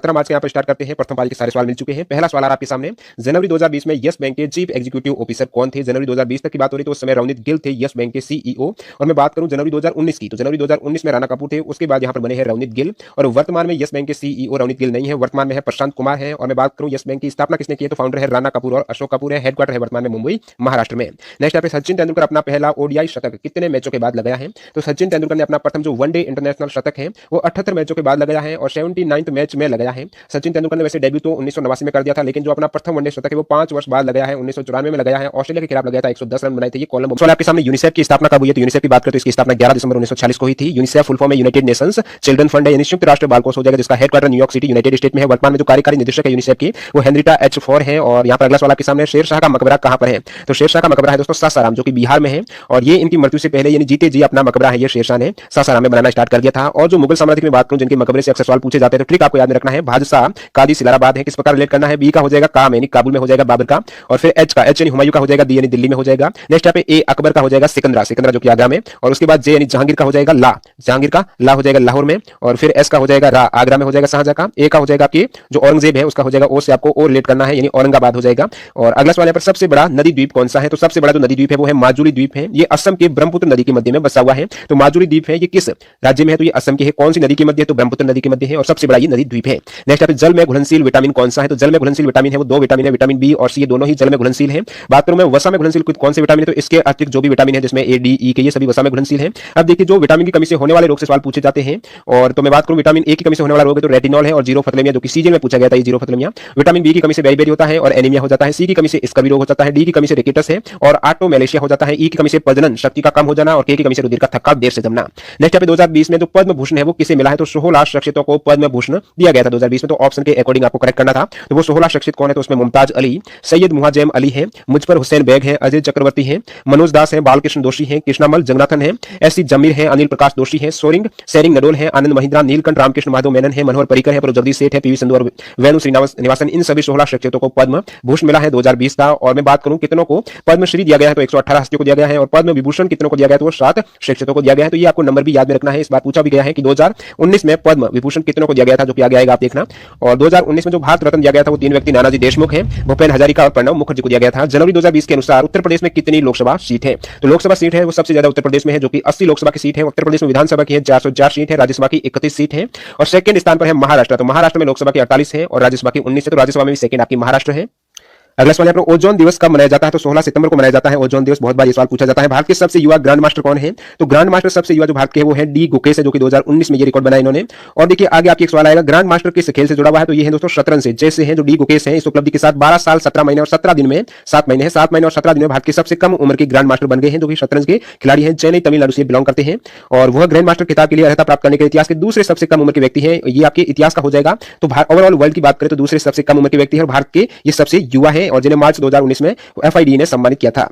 मार्च के यहाँ पर स्टार्ट करते हैं। प्रथम पारी के सारे सवाल मिल चुके हैं। पहला सवाल आ रहा है आपके सामने, जनवरी 2020 में यस बैंक के चीफ एग्जीक्यूटिव ऑफिसर कौन थे? जनवरी 2020 तक की बात हो रही तो उस समय रवनीत गिल थे यस बैंक के सीईओ। और मैं बात करूं जनवरी 2019 की, तो जनवरी 2019 में राणा कपूर थे, उसके बाद यहाँ पर बने हैं रवनीत गिल। और वर्तमान में यस बैंक के सीईओ रवनीत गिल नहीं है, वर्तमान में है प्रशांत कुमार है। और मैं बात करूं यस बैंक की स्थापना किसने की है, तो फाउंडर है राणा कपूर और अशोक कपूर है। हेडक्वार्टर है वर्तमान में मुंबई महाराष्ट्र में। नेक्स्ट यहाँ पे सचिन तेंदुलकर अपना पहला ओडीआई शतक कितने मैचों के बाद लगाया है? तो सचिन तेंदुलकर ने अपना प्रथम जो वनडे इंटरनेशनल शतक है वो 78 मैचों के बाद लगाया है और 79th मैच में लगाया है। सचिन तेंदुलकर ने वैसे डेब्यू तो 1989 में कर दिया था, लेकिन जो अपना प्रथम वनडे शतक है वो 5 वर्ष बाद लगाया है, 1994 में लगाया है। ऑस्ट्रेलिया के खिलाफ लगाया था, 110 रन बनाए थे। ये कॉलम सवाल आपके सामने यूनिसेफ की स्थापना कब हुई है? तो यूनिसेफ की बात करें तो इसकी स्थापना 11 दिसंबर 1946 को हुई थी। यूनिसेफ फुल फॉर्म है यूनाइटेड नेशंस चिल्ड्रन फंड है, यानी संयुक्त राष्ट्र बाल कोष हो जाएगा, जिसका headquarter New York city United state में है। वर्तमान में जो कार्यकारी निदेशक है यूनिसेफ की वो हेनरिटा एच फोर है। और यहाँ पर अगला सवाल आपके सामने, शेरशाह का मकबरा कहां पर है? तो शेरशाह का मकबरा है दोस्तों सासाराम, जो कि बिहार में है। और ये इनकी मृत्यु से पहले यानी जीते जी अपना मकबरा है ये शेरशाह ने सासाराम में बनाना स्टार्ट कर दिया था। और जो मुगल साम्राज्य की बात करूं जिनके मकबरे से अक्सर सवाल पूछे जाते हैं, तो ट्रिक आपको याद रखना है, बादशाह कादी सिलाराबाद है। किस प्रकार रिलेट करना है? बी का हो जाएगा काम यानी काबुल में हो जाएगा बाबर का। और फिर एच का, एच यानी हुमायूं का हो जाएगा, डी यानी दिल्ली में हो जाएगा। नेक्स्ट यहाँ पे ए अकबर का हो जाएगा सिकंदरा, सिकंदरा जो कि आगरा में। और उसके बाद जे यानी जहांगीर का हो जाएगा ला, जहांगीर का ला हो जाएगा लाहौर में। और फिर एस का हो जाएगा रा, आगरा में हो जाएगा शाहजहां का। ए का हो जाएगा आपकी जो औरंगजेब है उसका हो जाएगा ओ से आपको ओ रिलेट करना है यानी औरंगाबाद हो जाएगा। और अगला सवाल यहाँ पर, सबसे बड़ा नदी द्वीप कौन सा है? तो सबसे बड़ा जो नदी द्वीप है वो है माजुली द्वीप है। ये असम के ब्रह्मपुत्र नदी के मध्य में बसा हुआ है। तो माजुली द्वीप है ये किस राज्य में है? तो ये असम के है। कौन सी नदी के मध्य है? तो ब्रह्मपुत्र नदी के मध्य है और सबसे बड़ा ये नदी द्वीप है। नेक्स्ट यहाँ पे जल में घुलनशील विटामिन कौन सा है? तो जल में घुलनशील विटामिन है वो दो विटामिन है, विटामिन बी और सी, ये दोनों ही जल में घुलनशील है। बात करूं मैं वसा में घुलनशील कौन से विटामिन है, तो इसके अतिरिक्त जो भी विटामिन है जिसमें ए डी ई के, ये सभी वसा में घुलनशील है। अब देखिए जो विटामिन की कमी से होने वाले रोग से सवाल पूछे जाते हैं, और तो मैं बात करूं विटामिन ए की कमी से होने वाला रोग है तो रेटिनॉल है और जीरोफथलेमिया, जो कि सीजन में पूछा गया था ये जीरोफथलेमिया। विटामिन बी की कमी से बेरीबेरी होता है और एनीमिया हो जाता है। सी की कमी से स्कर्वी रोग हो जाता है। डी की कमी से रिकेटस है और ऑटोमेलेशिया हो जाता है। ई की कमी से प्रजनन शक्ति का कम हो जाना और के की कमी से रुधिर का थक्का देर से जमना। नेक्स्ट यहाँ पे 2020 में जो पद्म भूषण है वो किसे मिला है? तो 16 शख्सियतों को पद्म भूषण दिया गया था 2020 में। तो ऑप्शन के अकॉर्डिंग आपको करेक्ट करना था। तो वो 16 शख्सियत कौन है? तो उसमें मुमताज अली, सैयद मुहाजेम अली है, मुजफर हुसैन बेग है, अजय चक्रवर्ती है, मनोज दास है, बालकृष्ण दोषी है, कृष्णामल जगन्नाथन है, एस जमीर है, अनिल प्रकाश दोषी है, सोरिंग शेरिंग नडोल है, आनंद महिंद्रा, नीलकंठ रामकृष्ण माधव मेनन है, मनोहर पर्रिकर है, जगदीश सेठ है, पीवी संधू और वेणु श्रीनिवासन। इन सभी 16 शख्सियतों को पद्म भूषण मिला है 2020 का। और मैं बात करूं कितनों को पद्मश्री दिया गया है, तो 118 हस्तियों को दिया गया है। और पद्म विभूषण कितनों को दिया गया है? तो 7 शख्सियतों को दिया गया है। तो ये आपको नंबर भी याद में रखना है। इस बार पूछा भी गया है कि 2019 में पद्म विभूषण कितनों को दिया गया था, जो कि आगे आएगा आप देखना। और 2019 में जो भारत रत्न दिया गया था वो 3 व्यक्ति, नानाजी देशमुख है, भूपेन हजारिका और प्रणब मुखर्जी को दिया गया था। जनवरी 2020 के अनुसार उत्तर प्रदेश में कितनी लोकसभा सीट है? तो लोकसभा सीट है वो सबसे ज्यादा उत्तर प्रदेश में है, जो कि 80 लोकसभा की सीट है। उत्तर प्रदेश में विधानसभा की है 404 सीट है, राज्यसभा की 31 सीट है। और सेकंड स्थान पर है महाराष्ट्र। तो महाराष्ट्र में लोकसभा की 48 है और राज्यसभा की 19 है। तो राज्यसभा में भी सेकंड आपकी महाराष्ट्र है। अगला सवाल यहाँ पर, ओजोन दिवस कब मनाया जाता है? तो 16 सितंबर को मनाया जाता है ओजोन दिवस। बहुत बार ये सवाल पूछा जाता है। भारत के सबसे युवा ग्रैंड मास्टर कौन है? तो ग्रैंड मास्टर सबसे युवा जो भारत के है वो है डी गुकेश है, जो कि 2019 में ये रिकॉर्ड बनाया इन्होंने। और देखिए आगे आपकी एक सवाल आएगा, ग्रैंड मास्टर किस खेल से जुड़ा हुआ है? तो ये है दोस्तों शतरंज से। जैसे हैं जो डी गुकेश है, इस उपलब्धि के साथ 12 साल 17 महीने और 17 दिन में 7 महीने है, 7 महीने और 17 दिन में भारत के सबसे कम उम्र के ग्रैंड मास्टर बन गए हैं, जो कि शतरंज के खिलाड़ी हैं, चेन्नई तमिलनाडु से बिलोंग करते हैं। और वह ग्रैंड मास्टर खिताब के लिए अर्हता प्राप्त करने के इतिहास के दूसरे सबसे कम उम्र के व्यक्ति हैं। ये आपके इतिहास का हो जाएगा। तो ओवरऑल वर्ल्ड की बात करें तो दूसरे सबसे कम उम्र के व्यक्ति है और भारत के ये सबसे युवा है और जिन्हें मार्च 2019 में FID ने सम्मानित किया था।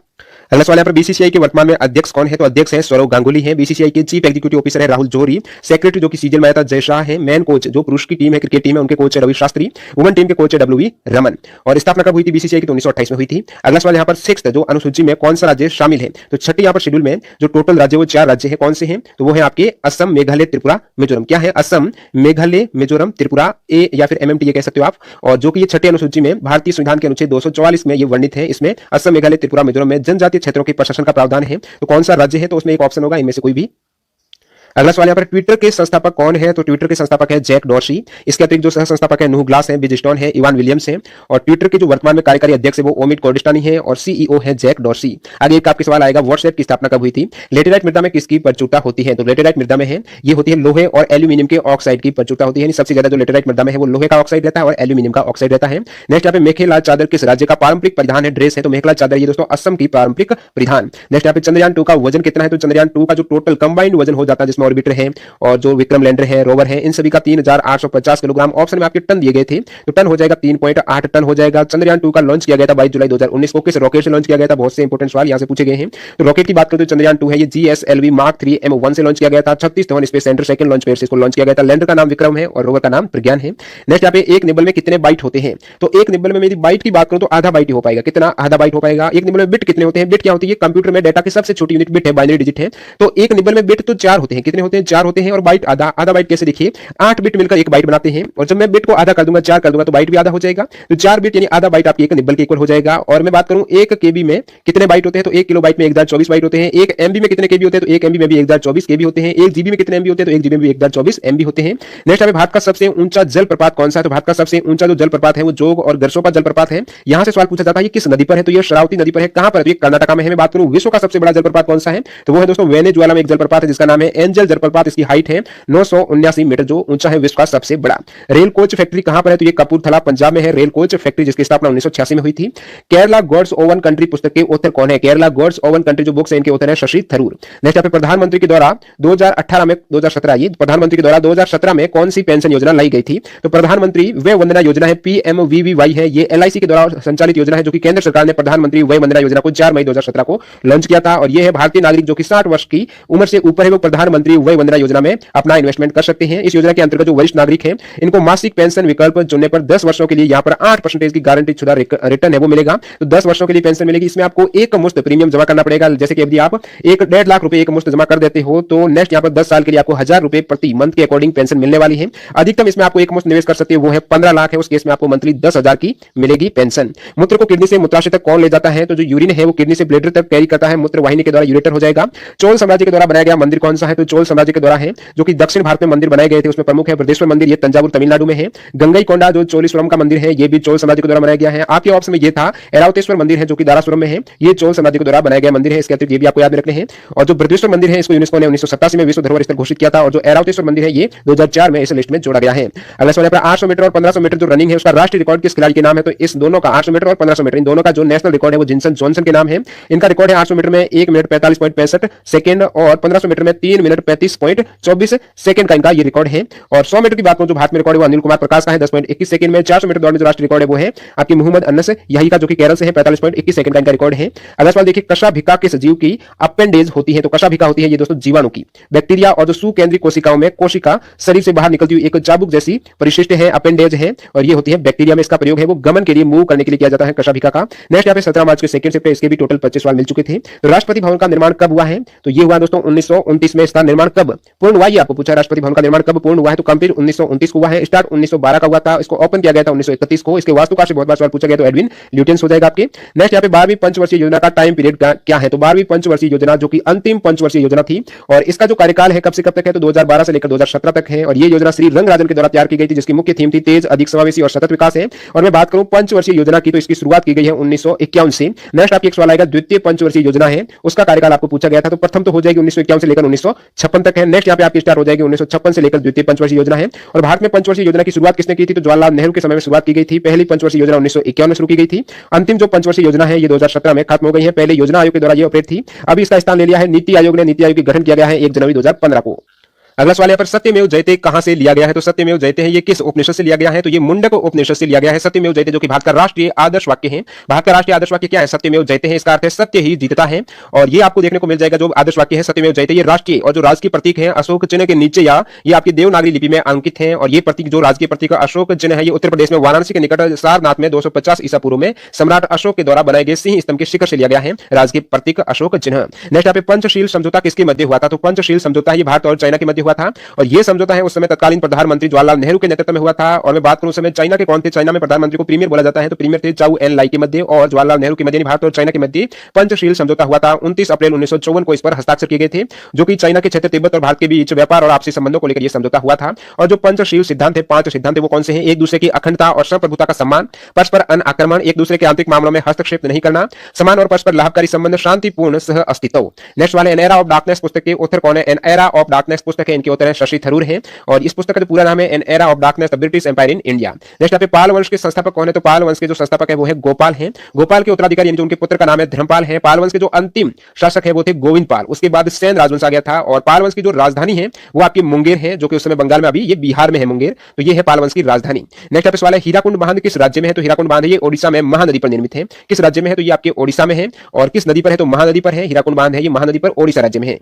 अगला सवाल यहाँ पर, बीसीसीआई के वर्तमान में अध्यक्ष कौन है? तो अध्यक्ष है सौरव गांगुली है। बीसीसीआई के चीफ एग्जीक्यूटिव ऑफिसर है राहुल जोहरी। सेक्रेटरी जो कि सीजन में आया था जय शाह है। मैन कोच जो पुरुष की टीम है क्रिकेट टीम है उनके कोच है रवि शास्त्री। वुमेन टीम के कोच है WV रमन। और स्थापना कब हुई थी बीसीसीआई की? तो 1928 में हुई थी। अगला सवाल यहाँ पर, 6th जो अनुसूची में कौन सा राज्य शामिल है? तो छठी यहाँ पर शेड्यूल में जो टोटल राज्य वो 4 राज्य है। कौन से हैं? तो वो है आपके असम, मेघालय, त्रिपुरा, मिजोरम। क्या है? असम, मेघालय, मिजोरम, त्रिपुरा, ए या फिर MMT ये कह सकते हो आप। और जो कि ये छठी अनुसूची में भारतीय संविधान के अनुच्छेद 244 में ये वर्णित है। इसमें असम, मेघालय, त्रिपुरा, मिजोरम में जनजातीय क्षेत्रों के प्रशासन का प्रावधान है। तो कौन सा राज्य है? तो उसमें एक ऑप्शन होगा इनमें से कोई भी। अगला सवाल यहाँ पर, ट्विटर के संस्थापक कौन है? तो ट्विटर के संस्थापक है जैक डॉर्सी। इसके अतिरिक्त जो सह संस्थापक है नूह ग्लास है, बिजस्टोन है, इवान विलियम्स है। और ट्विटर के जो वर्तमान में कार्यकारी अध्यक्ष है वो ओमित कोर्डिस्टानी है और CEO है जैक डॉर्सी। आगे एक आपके सवाल आएगा, व्हाट्सएप की स्थापना कब हुई थी? लेटेराइट मृदा में किसकी प्रचुरता होती है? तो लेटेराइट मृदा में है ये होती है लोहे और एल्यूमिनियम के ऑक्साइड की प्रचुरता होती है। सबसे ज्यादा जो लेटेराइट मृदा में है वो लोहे का ऑक्साइड रहता है और एल्यूमिनियम का ऑक्साइड रहता है। नेक्स्ट यहाँ पे, मेखेला चादर किस राज्य का पारंपरिक परिधान है, ड्रेस है? तो मेखेला चादर ये दोस्तों असम की पारंपरिक परिधान। नेक्स्ट यहाँ पे, चंद्रयान 2 का वजन कितना है? तो चंद्रयान 2 का जो टोटल कंबाइंड वजन हो जाता है जिसमें ऑर्बिटर है और जो विक्रम लैंडर है, रोवर है, इन सभी का 3850 किलोग्राम। ऑप्शन में आपके टन दिए गए थे, तो टन हो जाएगा 3.8 टन हो जाएगा। चंद्रयान 2 का लॉन्च किया गया था 22 जुलाई 2019 को। किस रॉकेट से लॉन्च किया गया था? बहुत से इंपोर्टेंट सवाल यहां से पूछे गए हैं। तो रॉकेट की बात करें तो चंद्रयान 2 है ये GSLV Mark 3 M1 से लॉन्च किया गया था। 36 Dhawan space centre second launch pair से इसको लॉन्च किया गया था। लैंडर का नाम विक्रम है और रोवर का नाम प्रज्ञान है। नेक्स्ट यहाँ पे, एक निबल में कितने बाइट होते हैं? तो एक निबल में मेरी बाइट की बात करूं तो आधा बाइट ही हो पाएगा। कितना? आधा बाइट हो पाएगा। एक निबल में बिट कितने होते हैं? बिट क्या होती है? कंप्यूटर में डाटा की सबसे छोटी यूनिट बिट है, बाइनरी डिजिट है। तो एक निबल में बिट तो 4 होते हैं। कितने होते हैं? 4 होते हैं। और बाइट आधा, आधा बाइट कैसे देखिए 8 बिट मिलकर एक बाइट बनाते हैं, और जब मैं बिट को आधा कर दूंगा 4 कर दूंगा तो बाइट भी आधा हो जाएगा। तो 4 बिट यानी आधा बाइट आपकी एक निब्बल के इक्वल हो जाएगा। और मैं बात करूं 1 केबी में कितने बाइट होते हैं, तो 1 किलो बाइट में 1024 बाइट होते हैं। 1 एमबी में कितने केबी होते हैं, तो 1 एमबी में भी 1024 केबी होते हैं। 1 जीबी में कितने एमबी होते हैं, तो 1 जीबी में भी 1024 एमबी होते हैं। नेक्स्ट है भारत का सबसे ऊंचा जलप्रपात कौन सा है, तो भारत का सबसे ऊंचा जो जलप्रपात है वो जोग और गरसो का जलप्रपात है। यहां से सवाल पूछा जाता है ये किस नदी पर है, तो ये शरावती नदी पर है। कहां पर है, तो ये कर्नाटक में है। मैं बात करूं विश्व का सबसे बड़ा जलप्रपात कौन सा है, तो वो है दोस्तों वेनेजुएला में एक जलप्रपात है जिसका नाम है एंजल जलप्रपात। इसकी हाइट है 979 मीटर, जो ऊंचा है विश्व का सबसे बड़ा। रेल कोच फैक्ट्री कहां पर है, तो ये कपूरथला पंजाब में है रेल कोच फैक्ट्री, जिसकी स्थापना 1986 में हुई थी। केरला गॉड्स ओवन कंट्री पुस्तक के ऑथर कौन है, केरला गॉड्स ओवन कंट्री जो बुक्स है इनके ऑथर है शशि थरूर। नेक्स्ट पे प्रधानमंत्री के द्वारा 2018 में 2017 ये प्रधानमंत्री के द्वारा 2017 में कौन सी पेंशन योजना लाई गई थी, तो प्रधानमंत्री वय वंदना योजना है, पीएमवीवीवाई है। ये एलआईसी के द्वारा संचालित योजना है जो कि केंद्र सरकार ने प्रधानमंत्री वय वंदना योजना को 4 मई 2017 को लॉन्च किया था। और ये है भारतीय नागरिक जो कि 60 वर्ष की उम्र से ऊपर है वो प्रधानमंत्री वय वंदना योजना में अपना इन्वेस्टमेंट कर सकते हैं। इस योजना के अंतर्गत जो वरिष्ठ नागरिक हैं इनको मासिक पेंशन विकल्प चुनने पर 10 वर्षों के लिए यहाँ पर 8% की गारंटी शुदा रिटर्न है वो मिलेगा। तो 10 वर्षों के लिए पेंशन मिलेगी। इसमें आपको एक मुश्त प्रीमियम जमा करना पड़ेगा। जैसे कि यदि आप 1.5 लाख रुपए एक मुश्त जमा कर देते हो तो नेक्स्ट यहाँ पर 10 साल के लिए आपको 1000 रुपए प्रति मंथ के अकॉर्डिंग पेंशन मिलने वाली है। अधिकतम इसमें आपको एक मुश्त निवेश कर सकते हो वो है 15 लाख है, उस केस में आपको मंथली 10,000 की मिलेगी पेंशन। मूत्र को किडनी से मूत्राशय तक कौन ले जाता है, तो जो यूरिन है वो किडनी से ब्लैडर तक कैरी करता है, मूत्र वाहिनी के द्वारा यूरेटर हो जाएगा। चोल साम्राज्य के द्वारा बनाया गया मंदिर कौन सा है, तो चोल साम्राज्य के द्वारा है जो कि दक्षिण भारत में मंदिर बनाए गए थे उसमें प्रमुख है बृहदेश्वर मंदिर, ये तंजावुर तमिलनाडु में है। गंगईकोंडा जो चोलीश्वरम का मंदिर है ये भी चोल साम्राज्य के द्वारा बनाया गया है। आपके ऑप्शन में ये था ऐरावतेश्वर मंदिर है जो कि दारासुरम में है, ये चोल साम्राज्य के द्वारा बनाया गया मंदिर है। इसके अतिरिक्त ये भी आपको याद रखने हैं। और जो बृहदेश्वर मंदिर है इसको यूनेस्को ने 1987 में विश्व धरोहर स्थल घोषित किया था, और जो ऐरावतेश्वर मंदिर है ये 2004 में इस लिस्ट में जोड़ा गया है। अगला सवाल है 800 मीटर और 1500 मीटर जो रनिंग है उसका राष्ट्रीय रिकॉर्ड किस खिलाड़ी के नाम है, तो इस दोनों का 800 मीटर और 1500 मीटर इन दोनों का जो नेशनल रिकॉर्ड है वो जिनसन जॉनसन के नाम है। इनका रिकॉर्ड है 800 मीटर में 1 मिनट 45.65 सेकंड और 1500 मीटर में 3 मिनट 35.24 सेकंड का इनका ये रिकॉर्ड है। और 100 मीटर की बात करूं जो भारत में रिकॉर्ड है वो अनिल कुमार प्रकाश का है 10.21 सेकंड में। 400 मीटर दौड़ में जो राष्ट्रीय रिकॉर्ड है वो है आपकी मोहम्मद अनस यही का जो कि केरल से है 45.21 सेकंड का इनका रिकॉर्ड है। अगला सवाल देखिए कशाभिका किस जीव की अपेंडेज होती है, तो कशाभिका होती है ये दोस्तों जीवाणु की, बैक्टीरिया और जो सुकेंद्रीय कोशिकाओं में कोशिका शरीर से बाहर निकलती हुई एक चाबुक जैसी परिशिष्ट है, अपेंडेज है, और ये होती है बैक्टीरिया में। इसका प्रयोग है वो गमन के लिए मूव करने के लिए किया जाता है कशाभिका का। नेक्स्ट यहाँ पे 17 मार्च के सेकंड शिफ्ट इसके भी टोटल 25 सवाल मिल चुके थे। तो राष्ट्रपति भवन का निर्माण कब हुआ है, तो ये हुआ दोस्तों 1929 में। इसका निर्माण कब पूर्ण हुआ ये आपको पूछा, राष्ट्रपति भवन का निर्माण कब पूर्ण हुआ है, तो कंप्लीट 1929 को हुआ है। स्टार्ट 1912 का हुआ था, इसको ओपन किया गया था 1931 को। इसके वास्तुकार से बहुत बार सवाल पूछा गया तो एडविन ल्यूटेंस हो जाएगा आपके। नेक्स्ट यहाँ पे 12वीं पंचवर्षीय योजना का टाइम पीरियड क्या है, तो 12वीं पंचवर्षीय योजना जो कि अंतिम पंचवर्षीय योजना थी और इसका जो कार्यकाल है कब से कब तक है, तो 2012 से लेकर 2017 तक है। और ये योजना श्री रंगराजन के द्वारा तैयार की गई थी जिसकी मुख्य थीम थी तेज अधिक समावेशी और सतत विकास है। और मैं बात करूं पंचवर्षीय योजना की तो इसकी शुरुआत की गई है 1951 से। नेक्स्ट आपकी एक सवाल आएगा द्वितीय पंचवर्षीय योजना है उसका कार्यकाल आपको पूछा गया था, तो प्रथम तो हो जाएगी 1951 से लेकर 1956 तक है। नेक्स्ट यहाँ पे आपकी स्टार्ट हो जाएगी 1956 से लेकर द्वितीय पंचवर्षीय योजना है। और भारत में पंचवर्षीय योजना की शुरुआत किसने की थी, तो जवाहरलाल नेहरू के समय में शुरुआत की गई थी। पहली पंचवर्षीय योजना 1951 में शुरू की गई थी। अंतिम जो पंचवर्षीय योजना है ये 2017 में खत्म हो गई है। पहले योजना आयोग के द्वारा ये ऑपरेट थी, अभी इसका स्थान ले लिया है नीति आयोग ने। नीति आयोग का गठन किया गया है 1 जनवरी 2015 को। अगला सवाल यहाँ पर सत्यमेव जयते कहां से लिया गया है, तो सत्यमेव जयते है ये किस उपनिषद से लिया गया है, तो ये मुंडक उपनिषद से लिया गया है। सत्यमेव जयते जो कि भारत का राष्ट्रीय आदर्श वाक्य है। भारत का राष्ट्रीय आदर्श वाक्य क्या है, सत्यमेव जयते है। इसका अर्थ है सत्य ही जीतता है। और ये आपको देखने को मिल जाएगा जो आदर्श वाक्य है सत्यमेव जयते, ये राष्ट्रीय और जो राज की प्रतीक है अशोक चिन्ह के नीचे या ये आपकी देवनागरी लिपि में अंकित है। और ये प्रतीक जो राजकीय प्रतीक अशोक चिन्ह है ये उत्तर प्रदेश में वाराणसी के निकट सारनाथ में 250 ईसा पूर्व में सम्राट अशोक के द्वारा बनाए गए सिंह स्तंभ के शिखर से लिया गया है राजकीय प्रतीक अशोक चिन्ह। नेक्स्ट यहाँ पे पंचशील समझौता किसके मध्य हुआ था, तो पंचशील समझौता ये भारत और चाइना के मध्य हुआ था। और ये समझौता है उस समय तत्कालीन प्रधानमंत्री जवाहरलाल नेहरू के नेतृत्व में हुआ था। और मैं बात करूं उस समय चाइना के कौन थे, चाइना में प्रधानमंत्री को प्रीमियर बोला जाता है, तो प्रीमियर थे चाउ एन लाई के मध्य और जवाहरलाल नेहरू के मध्य भारत और चाइना के मध्य पंचशील समझौता हुआ था। 29 अप्रैल 1954 को इस पर हस्ताक्षर किए गए थे जो कि चाइना के क्षेत्र तिब्बत और भारत के बीच व्यापार और आपसी संबंधों को लेकर यह समझौता हुआ था। और जो पंचशील सिद्धांत है 5 सिद्धांत है वो कौन से हैं, एक दूसरे की अखंडता और संप्रभुता का सम्मान, परस्पर अनाक्रमण, एक दूसरे के आंतरिक मामलों में हस्तक्षेप नहीं करना, समान और परस्पर लाभकारी संबंध, शांतिपूर्ण सह अस्तित्व। नेक्स्ट वाले एन एरा ऑफ डार्कनेस पुस्तक के ऑथर कौन है, एन एरा ऑफ डार्कनेस पुस्तक है इनके ऑथर है शशि थरूर है। और इस पुस्तक का पूरा नाम है an era of darkness the British empire in India. Next यहाँ पे पाल वंश के संस्थापक कौन है, तो पाल वंश के जो संस्थापक है वो है गोपाल है। गोपाल के उत्तराधिकारी यानी जो उनके पुत्र का नाम है धर्मपाल है। पाल वंश के जो अंतिम शासक है वो थे गोविंद पाल। उसके बाद सैन राजवंश आ गया था। और पाल वंश की जो राजधानी है वो आपकी मुंगेर है जो कि उस समय बंगाल में, अभी ये बिहार में है मुंगेर, तो ये है पाल वंश की राजधानी। नेक्स्ट यहाँ पे सवाल है हीराकुंड बांध किस राज्य में है, तो हीराकुंड बांध ये ओडिशा में महानदी पर निर्मित है। किस राज्य में है, तो ये आपके ओडिशा में है। और किस नदी पर है, तो महानदी पर है। हीराकुंड बांध है ये महानदी पर ओडिशा राज्य में है।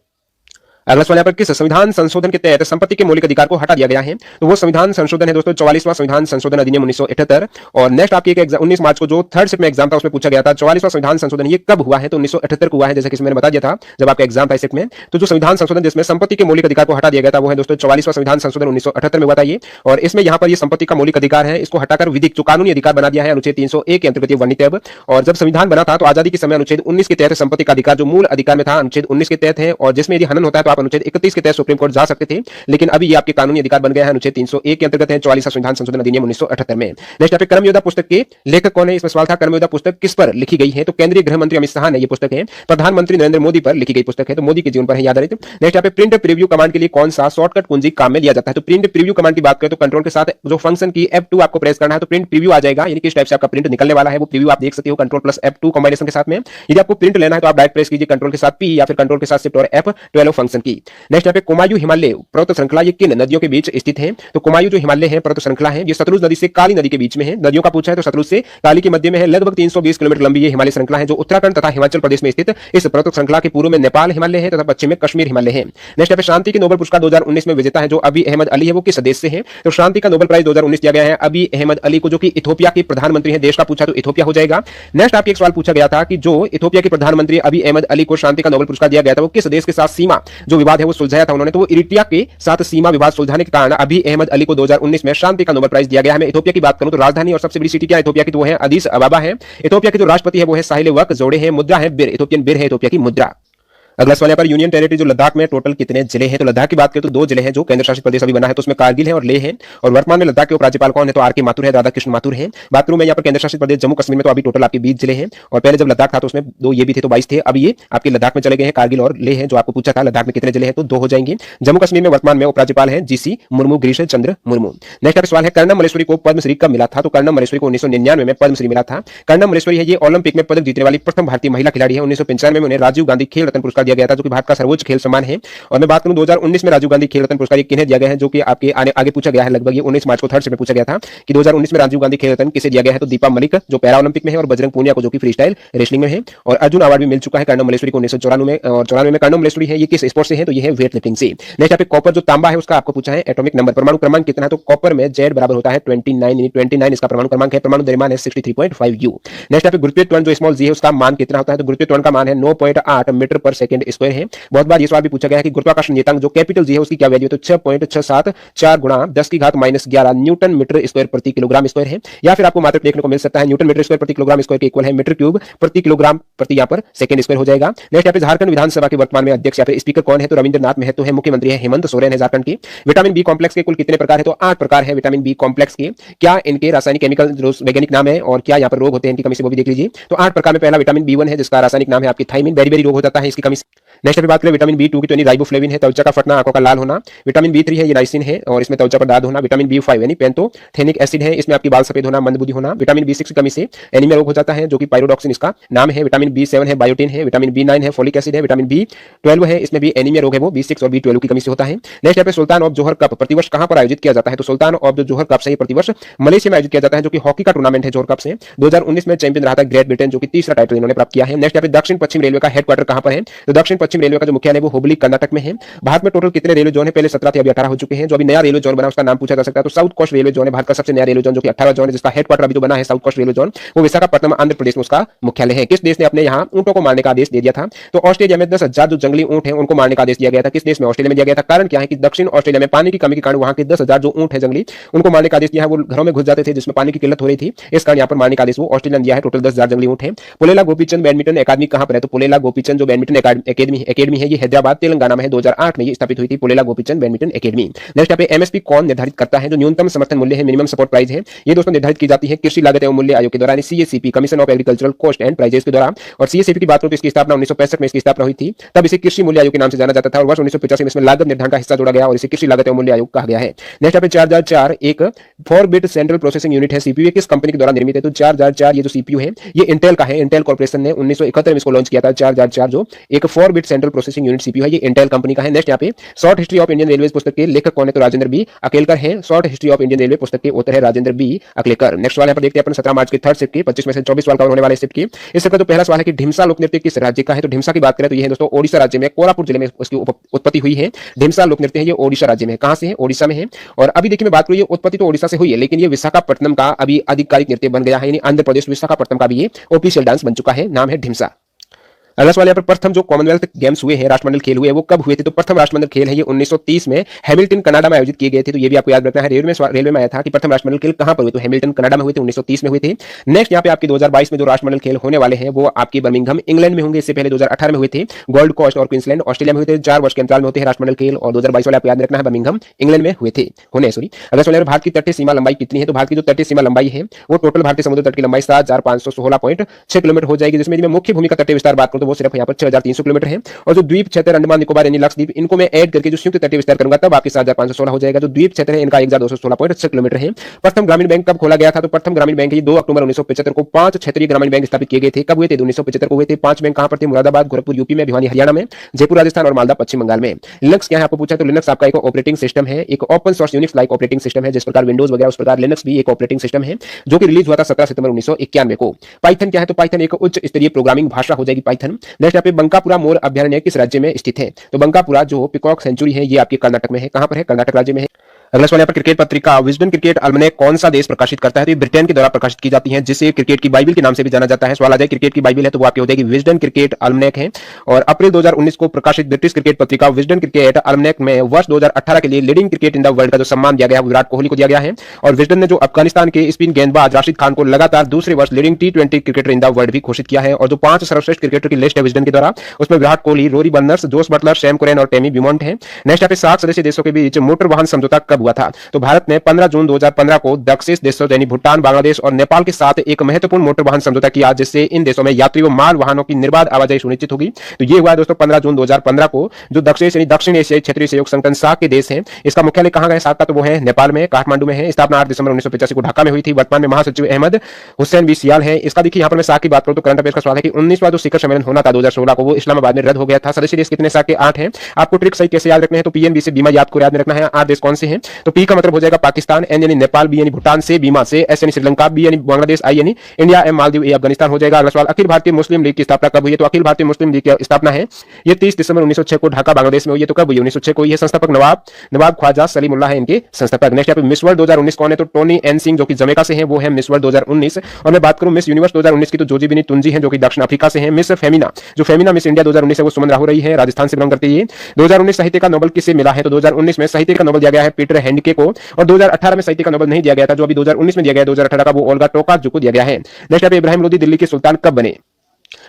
अगला सवाल यहाँ पर किस संविधान संशोधन के तहत संपत्ति के मौलिक अधिकार को हटा दिया गया है? तो वो संविधान संशोधन है दोस्तों 44वां संविधान संशोधन अधिनियम 1978। और नेक्स्ट आपकी एक 19 मार्च को जो थर्ड शिफ्ट में एग्जाम था उसमें पूछा गया था 44वां संविधान संशोधन ये कब हुआ है? तो 1978 को हुआ है, जैसे कि मैंने बता दिया था जब आपका एग्जाम था शिफ्ट में। तो जो संविधान संशोधन जिसमें संपत्ति के मौलिक अधिकार को हटा दिया गया था वो है दोस्तों 44वां संविधान संशोधन 1978 में हुआ था ये। और इसमें यहाँ पर ये संपत्ति का मौलिक अधिकार है इसको हटाकर विधिक जो कानूनी अधिकार बना दिया है अनुच्छेद 301 के अंतर्गत वर्णित है। और जब संविधान बना था तो आजादी के समय अनुच्छेद 19 के तहत संपत्ति का अधिकार जो मूल अधिकार में था अनुच्छेद 19 के तहत है, और जिसमें यदि हनन होता है तो आप अनुच्छेद 31 के तहत सुप्रीम कोर्ट जा सकते थे, लेकिन अभी ये आपके कानूनी अधिकार बन गया है अनुच्छेद 301 के अंतर्गत है 44वां संविधान संशोधन अधिनियम 1978 में। नेक्स्ट यहाँ पे कर्मयोद्धा पुस्तक के लेखक कौन है? इसमें सवाल था कर्मयोद्धा पुस्तक किस पर लिखी गई है? तो केंद्रीय गृह मंत्री अमित शाह ने ये पुस्तक है, प्रधानमंत्री नरेंद्र मोदी पर लिखी गई पुस्तक है, तो मोदी के जीवन पर है याद रहे। नेक्स्ट यहाँ पे प्रिंट प्रीव्यू कमांड के लिए कौन सा शॉर्टकट कुंजी काम में लिया जाता है? तो प्रिंट प्रीव्यू कमांड की बात करें तो कंट्रोल के साथ जो फंक्शन की F2 आपको प्रेस करना है तो प्रिंट प्रीव्यू आ जाएगा, यानी किस टाइप से आपका प्रिंट निकलने वाला है वो प्रीव्यू आप देख सकते हो कंट्रोल प्लस F2 कॉम्बिनेशन के साथ में। यदि आपको प्रिंट लेना है तो आप डायरेक्ट प्रेस कीजिए कंट्रोल के साथ P या फिर कंट्रोल के साथ शिफ्ट और F12 फंक्शन की। नेक्स्ट यहाँ पे कुमायूं हिमालय पर्वत श्रृंखला ये किन नदियों के बीच स्थित है? तो कुमायूं जो हिमालय है पर्वत श्रृंखला है ये सतलुज नदी से काली नदी के बीच में है। नदियों का पूछा है तो सतलुज से काली के मध्य में है, लगभग 320 किलोमीटर लंबी ये हिमालय श्रृंखला है जो उत्तराखंड तथा हिमाचल प्रदेश में स्थित इस पर्वत श्रृंखला के पूर्व में नेपाल हिमालय है तथा पश्चिम में कश्मीर हिमालय है। नेक्स्ट यहाँ पे शांति के नोबेल पुरस्कार 2019 में विजेता है जो अबी अहमद अली है, वो किस देश से है? तो शांति का नोबेल प्राइज 2019 दिया गया है अबी अहमद अली को जो कि इथोपिया के प्रधानमंत्री है। देश का पूछा तो इथोपिया हो जाएगा। नेक्स्ट आपके एक सवाल पूछा गया था कि जो इथोपिया के प्रधानमंत्री अबी अहमद अली को शांति का नोबेल पुरस्कार दिया गया था वो किस देश के साथ सीमा जो विवाद है वो सुलझाया था उन्होंने? तो वो इरिट्रिया के साथ सीमा विवाद सुलझाने के कारण अबी अहमद अली को 2019 में शांति का नोबेल प्राइज दिया गया है। मैं इथोपिया की बात करूं तो राजधानी और सबसे बड़ी सिटी क्या इथोपिया की? तो वो है अदीस अबाबा है। इथोपिया के जो राष्ट्रपति है वो है साहिल वर्क जोड़े हैं। मुद्रा है बिर, इथोपियन बिर है इथोपिया की मुद्रा। अगला सवाल यहाँ पर यूनियन टेरिटरी जो लद्दाख में टोटल कितने जिले हैं? तो लद्दाख की बात करें तो 2 जिले हैं जो केंद्र शासित प्रदेश अभी बना है, तो उसमें कारगिल है और लेह है। और वर्तमान में लद्दाख के उपराज्यपाल कौन है? तो आर.के. माथुर है, राधा कृष्ण माथुर है। बात करूं मैं यहाँ पर केंद्र शासित प्रदेश जम्मू कश्मीर में तो अभी टोटल आपके 20 जिले हैं, और पहले जब लद्दाख था तो उसमें 2 ये भी थे तो 22 थे। अब ये आपके लद्दाख में चले गए हैं कारगिल और लेह है। जो आपको पूछा था लद्दाख में कितने जिले हैं तो 2 हो जाएंगे। जम्मू कश्मीर में वर्तमान में उपराज्यपाल है जीसी मुर्मू, गिरीश चंद्र मुर्मू। नेक्स्ट आपका सवाल है कर्णम मल्लेश्वरी को पद्मश्री कब मिला था? तो कर्णम मल्लेश्वरी को 1999 में पद्मश्री मिला था। कर्णम मल्लेश्वरी है ये ओलंपिक में पदक जीतने वाली प्रथम भारतीय महिला खिलाड़ी है। 1995 में उन्हें राजीव गांधी खेल रत्न पुरस्कार दिया गया था जो कि भारत का सर्वोच्च खेल सम्मान है। और मैं बात करूं 2019 में राजीव गांधी खेल रत्न पुरस्कार किन्हें दिया गया है जो कि आपके आगे पूछा गया है, लगभग ये 19 मार्च को थर्ड शिफ्ट में पूछा गया था कि 2019 में राजीव गांधी खेल रत्न किसे दिया गया है? तो दीपा मलिक जो पैरा ओलंपिक में है, और बजरंग पूनिया को जो कि फ्री स्टाइल रेसलिंग में है। और अर्जुन अवार्ड भी मिल चुका है कर्णम मल्लेश्वरी को 1994 में, और 94 में कर्णम मल्लेश्वरी है ये किस स्पोर्ट से है? तो ये है वेट लिफ्टिंग से। नेक्स्ट यहाँ पे कॉपर जो तांबा है उसका आपको पूछा है एटॉमिक नंबर, परमाणु क्रमांक कितना है? तो कॉपर में Z बराबर होता है 29 इसका परमाणु क्रमांक है। परमाणु द्रव्यमान है 63.5 U। नेक्स्ट यहाँ पे गुरुत्वीय त्वरण जो स्मॉल g है उसका मान कितना होता है? तो गुरुत्वीय त्वरण का मान है 9.8 मीटर पर सेकंड स्क्वायर है। बहुत बार ये सवाल भी पूछा गया है कि गुरुत्वाकर्षण नियतांक जो कैपिटल जी है उसकी क्या वैल्यू है? तो 6.674 गुणा 10 की घात -11 न्यूटन मीटर स्क्वायर प्रति किलोग्राम स्क्वायर है। या फिर आपको मात्रक देखने को मिल सकता है न्यूटन मीटर स्क्वायर प्रति किलोग्राम स्क्वायर के इक्वल है मीटर क्यूब प्रति किलोग्राम प्रति यहाँ पर सेकंड स्क्वायर हो जाएगा। नेक्स्ट यहाँ पे झारखंड विधानसभा के वर्तमान में अध्यक्ष या फिर स्पीकर कौन है? तो रविंद्रनाथ महतो है। मुख्यमंत्री है हेमंत सोरेन है झारखंड की। विटामिन बी कॉम्प्लेक्स के कुल कितने प्रकार है? तो 8 प्रकार है विटामिन बी कॉम्प्लेक्स के। क्या इनके रासायनिक केमिकल वैज्ञानिक नाम है और क्या यहाँ पर रोग होते हैं इनकी कमी से वो भी देख लीजिए। तो 8 प्रकार में पहला विटामिन B1 है जिसका रासायनिक नाम है आपकी थाइमिन, बेरी बेरी रोग हो जाता है इसकी कमी से। नेक्स्ट पे बात करें विटामिन B2 की तो राइबोफ्लेविन है, त्वचा का फटना, आंखों का लाल होना। विटामिन B3 है ये नाइसिन है और इसमें त्वचा पर दाद होना। विटामिन B5 यानी पेंटोथेनिक एसिड है, इसमें आपकी बाल सफेद होना, मंदबुद्धि होना। विटामिन B6 की कमी से एनीमिया रोग हो जाता है जो कि पायरोडॉक्सिन इसका नाम है। विटामिन B7 है बायोटिन है। विटामिन B9 है फोलिक एसिड है। विटामिन B12 है, इसमें भी एनीमिया रोग है वो B6 और B12 की कमी से होता है। नेक्स्ट यहाँ पे सुल्तान ऑफ जोहर कप प्रतिवर्ष कहां पर आयोजित किया जाता है? तो सुल्तान ऑफ जोहर कप से प्रतिवर्ष मलेशिया में आयोजित किया जाता है जो कि हॉकी का टूर्नामेंट है। जोहर कप से 2019 में चैंपियन रहा था ग्रेट ब्रिटेन जो कि तीसरा टाइटल इन्होंने प्राप्त किया है। नेक्स्ट यहाँ पे दक्षिण पश्चिम रेलवे का हेडक्वार्टर कहां पर है? तो दक्षिण पश्चिम रेलवे का जो मुख्यालय वो हुबली कर्नाटक में है। भारत में टोटल कितने रेलवे जोन है? पहले 17 थे अभी 18 हो चुके हैं। जो अभी नया रेलवे जोन बना उसका नाम पूछा जा सकता है तो साउथ कोस्ट रेलवे जोन है भारत का सबसे नया रेलवे जोन जो कि 18 जोन है जिसका हेडक्वार्टर अभी जो बना है साउथ कोस्ट रेलवे जोन वो विशाखापट्टनम आंध्र प्रदेश में उसका मुख्यालय है। किस देश ने अपने यहाँ ऊंटों को मारने का आदेश दे दिया था? तो ऑस्ट्रेलिया में 10,000 जो जंगली ऊंट है उनको मारने का आदेश दिया गया था। किस देश में? ऑस्ट्रेलिया में दिया गया था। कारण क्या है कि दक्षिण ऑस्ट्रेलिया में पानी की कमी के कारण वहां के 10,000 जो ऊंट है जंगली उनको मारने का आदेश दिया है। वो घरों में घुस जाते थे जिसमें पानी की किल्लत हो रही थी, इस कारण यहाँ पर मारने का आदेश वो ऑस्ट्रेलिया ने दिया है। टोटल 10,000 जंगली ऊंट है। पुलेला गोपीचंद बैडमिंटन अकादमी कहां पर है? तो पुलेला गोपीचंद जो बैडमिंटन अकादमी है ये हैदराबाद तेलंगाना में है। 2008 में ये स्थापित हुई थी पुलेला गोपीचंद बैडमिंटन अकादमी। नेक्स्ट यहाँ पे एमएसपी कौन निर्धारित करता है? जो न्यूनतम समर्थन मूल्य है, मिनिमम सपोर्ट प्राइस है, ये दोस्तों निर्धारित की जाती है कृषि लागत एवं मूल्य आयोग के द्वारा, CACP commission of agricultural cost and prices के द्वारा। और सीएसीपी की बात करें तो इसकी स्थापना 1965 में इसकी स्थापना हुई थी, तब इसे कृषि मूल्य आयोग के नाम से जाना जाता था। और वर्ष 1985 में इसमें लागत निर्धारण का हिस्सा जोड़ा गया और इसे कृषि लागत एवं मूल्य आयोग कहा गया है। नेक्स्ट यहाँ पे 4004 एक 4-बिट सेंट्रल प्रोसेसिंग यूनिट है, सीपीयू किस कंपनी के द्वारा निर्मित है? तो 4004 ये जो सीपीयू है ये इंटेल का है। इंटेल कॉर्पोरेशन ने 1971 में इसको लॉन्च किया था। 4004 जो एक 4 bit central processing unit CPU है, ये इंटेल कंपनी का है। नेक्स्ट यहाँ पे short history of Indian railway पुस्तक के लेखक कौन है, तो राजेंद्र बी अकेलकर है। Short history of Indian railway पुस्तक के ऑथर है राजेंद्र बी अकेलकर। नेक्स्ट सवाल यहाँ पर देखते हैं अपन 17 मार्च के थर्ड शिफ्ट की 25 में से 24 सवाल कवर होने वाले शिफ्ट की। इस शिफ्ट का जो पहला सवाल है कि ढिमसा लोक नृत्य किस राज्य का है, तो ढिमसा की बात करें तो ये है दोस्तों ओडिशा राज्य में कोरापुट जिले में उसकी उत्पत्ति हुई है। ढिमसा लोक नृत्य है, ये ओडिशा राज्य में, कहां से है, ओडिशा में है। और अभी देखिए मैं बात करूं, ये उत्पत्ति तो ओडिशा से हुई है, लेकिन ये विशाखापट्टनम का अभी आधिकारिक नृत्य बन गया है, यानी आंध्र प्रदेश विशाखापट्टनम का भी ये ऑफिशियल डांस बन चुका है, नाम है ढिमसा। अगला सवाल यहाँ पर प्रथम जो कॉमनवेल्थ गेम्स हुए हैं, राष्ट्रमंडल खेल हुए, वो कब हुए थे, तो प्रथम राष्ट्रमंडल खेल है ये 1930 में हैमिल्टन कनाडा में आयोजित किए गए थे। तो ये भी आपको याद रखना है, रेलवे में आया था कि प्रथम राष्ट्रमंडल खेल कहां पर हुए, तो हैमिल्टन कनाडा में हुए थे, 1930 में हुए थे। नेक्स्ट यहाँ पे आपके 2022 में जो राष्ट्रमंडल खेल होने वाले हैं वो आपकी बर्मिंघम इंग्लैंड में होंगे, इससे पहले 2018 में हुए थे गोल्ड कोस्ट और क्वींसलैंड ऑस्ट्रेलिया में हुए थे। 4 वर्ष के अंतराल में होते हैं राष्ट्रमंडल खेल, और 2022 वाले आपको याद रखना है बर्मिंघम इंग्लैंड में हुए थे होने सॉरी। अगला सवाल भारत की तटीय सीमा लंबाई कितनी है, तो भारत की जो तटीय सीमा लंबाई है वो टोटल भारतीय समुद्र तट की लंबाई 7516.6 किलोमीटर हो जाएगी, जिसमें मुख्य भूमि का तटीय विस्तार बात करूं तो वो सिर्फ यहाँ पर 6300 किलोमीटर है। और जो द्वीप क्षेत्र अंडमान निकोबार यानी लक्षद्वीप, इनको मैं ऐड करके जो संयुक्त तटीय विस्तार करूंगा तब आपके 7516 हो जाएगा। जो द्वीप क्षेत्र है इनका 1216.6 किलोमीटर है। प्रथम ग्रामीण बैंक कब खोला गया था, तो प्रथम ग्रामीण बैंक 2 अक्टूबर 1975 को 5 क्षेत्रीय ग्रामीण बैंक स्थापित किए गए थे। कब हुए थे, 1975 को हुए थे। 5 बैंक कहां पर थे, मुरादाबाद, गोरखपुर यूपी में, भिवानी हरियाणा में, जयपुर राजस्थान और मालदा पश्चिम बंगाल में। लिनक्स क्या है आपको पूछा, तो लिनक्स आपका एक ऑपरेटिंग सिस्टम है, एक open source Unix like operating system है। जिस प्रकार विंडोज वगैरह उस प्रकार लिनक्स भी एक ऑपरेटिंग सिस्टम है, जो कि रिलीज हुआ था 17 सितंबर 1991 को। पाइथन क्या है, तो पाइथन एक उच्च स्तरीय प्रोग्रामिंग भाषा हो जाएगी पाइथन। नेक्स्ट यहाँ पे बंकापुरा मोर अभयारण्य किस राज्य में स्थित है, तो बंकापुरा जो पिकॉक सेंचुरी है ये आपके कर्नाटक में है। कहां पर है, कर्नाटक राज्य में है। अगला सवाल यहाँ पर क्रिकेट पत्रिका विजडन क्रिकेट अलमनैक कौन सा देश प्रकाशित करता है, तो ये ब्रिटेन के द्वारा प्रकाशित की जाती है, जिसे क्रिकेट की बाइबल के नाम से भी जाना जाता है। सवाल आ जाए क्रिकेट की बाइबल है तो वो आपकी हो जाएगी विजडन क्रिकेट अलमनैक है। और अप्रैल 2019 को प्रकाशित ब्रिटिश क्रिकेट पत्रिका विजडन क्रिकेट अलमनैक में वर्ष 2018 के लिए leading cricket in the world का जो सम्मान दिया गया है विराट कोहली को दिया गया है। और विजडन ने जो अफगानिस्तान के स्पिन गेंदबाज राशिद खान को लगातार दूसरे वर्ष leading T20 cricketer in the world भी घोषित किया है। और जो 5 सर्वश्रेष्ठ क्रिकेटर की लिस्ट है विजडन के द्वारा, उसमें Virat Kohli, Rory Burns, Jos Buttler, Sam Curran और टेमी ब्यूमॉन्ट है। नेक्स्ट यहाँ पे 7 सदस्य देशों के बीच मोटर वाहन समझौता कब हुआ था, तो भारत ने 15 जून 2015 को दक्षिण देशों यानी भूटान, बांग्लादेश और नेपाल के साथ एक महत्वपूर्ण मोटर वाहन समझौता किया, जिससे इन देशों में यात्री व माल वाहनों की निर्बाध आवाजाही सुनिश्चित होगी। तो ये हुआ है दोस्तों 15 जून 2015 को। जो दक्षिण एशियाई क्षेत्रीय सहयोग संगठन सार्क के देश हैं, इसका मुख्यालय कहां है सार्क का, तो वो है नेपाल में, काठमांडू में है। स्थापना 8 दिसंबर 1985 को ढाका में हुई थी। वर्तमान में महासचिव अहमद हुसैन बी सियाल है। इसका देखिए यहाँ पर मैं सार्क की बात करूं तो करंट अफेयर्स का सवाल है कि 19वां जो शिखर सम्मेलन होना था 2016 को, वो इस्लामाबाद में रद्द हो गया था। सदस्य देश कितने सार्क के 8 हैं। आपको ट्रिक सही कैसे याद रखना है, तो पीएनबी से बीमा याद को याद में रखना है। 8 देश कौन से हैं, तो पी का मतलब हो जाएगा पाकिस्तान, एन यानी नेपाल, बी यानी भूटान, से बीमा से, एस यानी श्रीलंका, बी यानी बांग्लादेश, आई यानी इंडिया, एम मालदीव, ए अफगानिस्तान हो जाएगा। अगला सवाल अखिल भारतीय मुस्लिम लीग की स्थापना कब हुई है, तो अखिल भारतीय मुस्लिम लीग की स्थापना है ये 30 दिसंबर 1906 को ढाका बांग्लादेश में हुई है। तो कब हुई, 1906 को। ये संस्थापक नवाब ख्वाजा सलीमुल्लाह है इनके संस्थापक। नेक्स्ट यहाँ पे मिस वर्ल्ड 2019 कौन है, तो टोनी एन सिंह जो कि जमैका से है, वो है मिस वर्ल्ड 2019। और मैं बात करूं मिस यूनिवर्स 2019 की, तो जोजीबिनी तुंजी है जो कि दक्षिण अफ्रीका से है। मिस फेमिना जो फेमिना मिस इंडिया 2019 है वो सुमन राहु रही है, राजस्थान से बिलोंग करती है। 2019 साहित्य का नोबेल किसे मिला है, तो 2019 में साहित्य का नोबेल दिया गया है पीटर हैंडके को। और 2018 में साहित्य का नोबेल नहीं दिया गया था, जो अभी 2019 में दिया गया है 2018 का, वो ओल्गा टोकार्चुक को दिया गया है। नेक्स्ट यहाँ पे इब्राहिम लोदी दिल्ली के सुल्तान कब बने,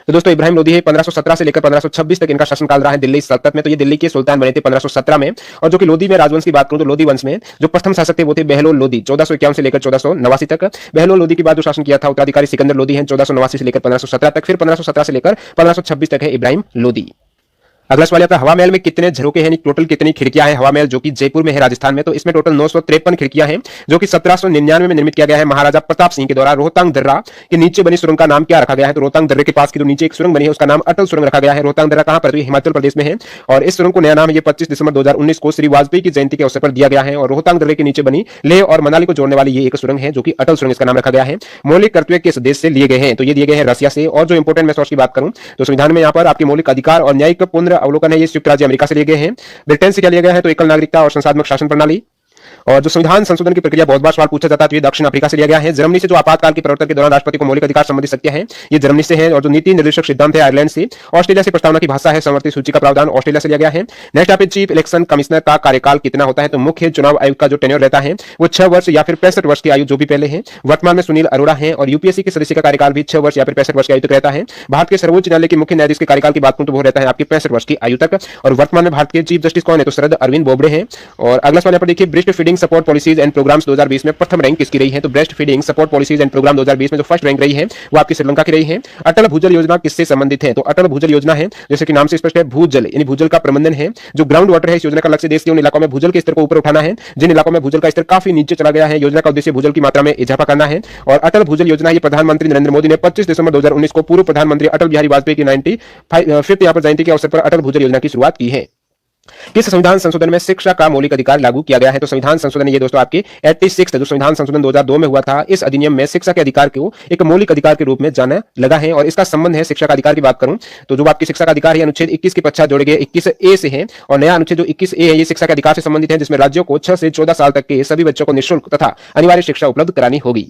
तो दोस्तों इब्राहिम लोदी है 1517 से लेकर 1526 तक इनका शासनकाल रहा है दिल्ली सल्तनत में। तो ये दिल्ली के सुल्तान बने थे 1517 में। और जो कि लोदी में राजवंश की बात करूं तो लोदी वंश में जो प्रथम शासक थे वो थे बहलोल लोदी 1451 से लेकर 1489 तक। बहलोल लोदी के बाद जो शासन किया था उत्तराधिकारी सिकंदर लोदी है 1489 से लेकर 1517 तक। फिर 1517 से लेकर 1526 तक है इब्राहिम लोदी। अगला सवाल आता है हवा महल में कितने झरोके हैं, टोटल कितनी खिड़कियां हैं हवा महल जो कि जयपुर में है राजस्थान में, तो इसमें टोटल 953 खिड़कियां हैं जो कि 1799 में निर्मित किया गया है महाराजा प्रताप सिंह के द्वारा। रोहतांग दर्रा के नीचे बनी सुरंग का नाम क्या रखा गया है, तो रोहतांग दर्रे के पास की जो नीचे एक सुरंग बनी है उसका नाम अटल सुरंग रखा गया है। रोहतांग दर्रा कहां पर, तो हिमाचल प्रदेश में है। और इस सुरंग को नया नाम ये 25 दिसंबर 2019 को श्री वाजपेयी की जयंती के अवसर पर दिया गया है। और रोहतांग दर्रे के नीचे बनी लेह और मनाली को जोड़ने वाली ये एक सुरंग है जो कि अटल सुरंग इसका नाम रखा गया है। मौलिक कर्तव्य किस देश से लिए गए हैं, तो ये दिए गए हैं रसिया से। और जो इंपोर्टेंट मैं सोर्स की बात करूं तो संविधान में यहाँ पर आपके मौलिक अधिकार और न्यायिक पुनर्अवलोकन है, ये संयुक्त राज्य अमेरिका से लिए गए हैं। ब्रिटेन से क्या लिया गया है, तो एकल नागरिकता और संसाधक शासन प्रणाली। और जो संविधान संशोधन की प्रक्रिया बहुत बार सवाल पूछा जाता है तो ये दक्षिण अफ्रीका से लिया गया है। जर्मनी से जो आपातकाल के प्रवर्तन के दौरान राष्ट्रपति को मौलिक अधिकार संबंधी शक्तियां हैं ये जर्मनी से है। और जो नीति निर्देशक सिद्धांत है आयरलैंड से। ऑस्ट्रेलिया से प्रस्तावना की भाषा है समवर्ती सूची का प्रावधान ऑस्ट्रेलिया से लिया गया है। नेक्स्ट यहाँ पे चीफ इलेक्शन कमिश्नर का कार्यकाल कितना होता है, तो मुख्य चुनाव आयुक्त का जो टेन्योर रहता है वो 6 वर्ष या फिर 65 वर्ष की आयु जो भी पहले है। वर्तमान में सुनील अरोड़ा है। और यूपीएससी के सदस्य का कार्यकाल भी 6 वर्ष या फिर 65 वर्ष की आयु तक रहता है। भारत के सर्वोच्च न्यायालय के मुख्य न्यायाधीश के कार्यकाल की बात करूं तो वो रहता है आपके 65 वर्ष की आयु तक। और वर्तमान में भारत के चीफ जस्टिस कौन है, तो शरद अरविंद बोबड़े हैं। और अगला सवाल यहाँ पर देखिए breast feeding feeding support policies and programmes 2020 में प्रथम रैंक किसकी रही है? तो breast feeding support policies and programme 2020 में जो फर्स्ट रैंक रही है वो आपकी श्रीलंका की रही है। अटल भूजल योजना किससे संबंधित है? तो अटल भूजल योजना है, जैसे कि नाम से स्पष्ट है, भूजल यानी भूजल का प्रबंधन है। जो ग्राउंड वाटर है, इस योजना का लक्ष्य देश के उन इलाकों में भूजल के स्तर को ऊपर उठाना है जिन इलाकों में भूजल का स्तर काफी नीचे चला गया है। योजना का उद्देश्य भूजल की मात्रा में इजाफा करना है। और अटल भूजल योजना ये प्रधानमंत्री नरेंद्र मोदी ने 25 दिसंबर 2019 को पूर्व प्रधानमंत्री अटल बिहारी वाजपेयी की 95th यहाँ पर जयंती के अवसर पर अटल भूजल योजना की शुरुआत की है। किस संविधान संशोधन में शिक्षा का मौलिक अधिकार लागू किया गया है? तो संविधान संशोधन ये दोस्तों आपके 86 जो संविधान संशोधन 2002 में हुआ था, इस अधिनियम में शिक्षा के अधिकार को एक मौलिक अधिकार के रूप में जाना लगा है। और इसका संबंध है शिक्षा का अधिकार की बात करूं तो जो आपकी शिक्षा का अधिकार है अनुच्छेद 21 के पश्चात जोड़े गए 21A से है। और नया अनुच्छेद जो 21A है ये शिक्षा के अधिकार से संबंधित है, जिसमें राज्यों को 6 से 14 साल तक के सभी बच्चों को निःशुल्क तथा अनिवार्य शिक्षा उपलब्ध करानी होगी।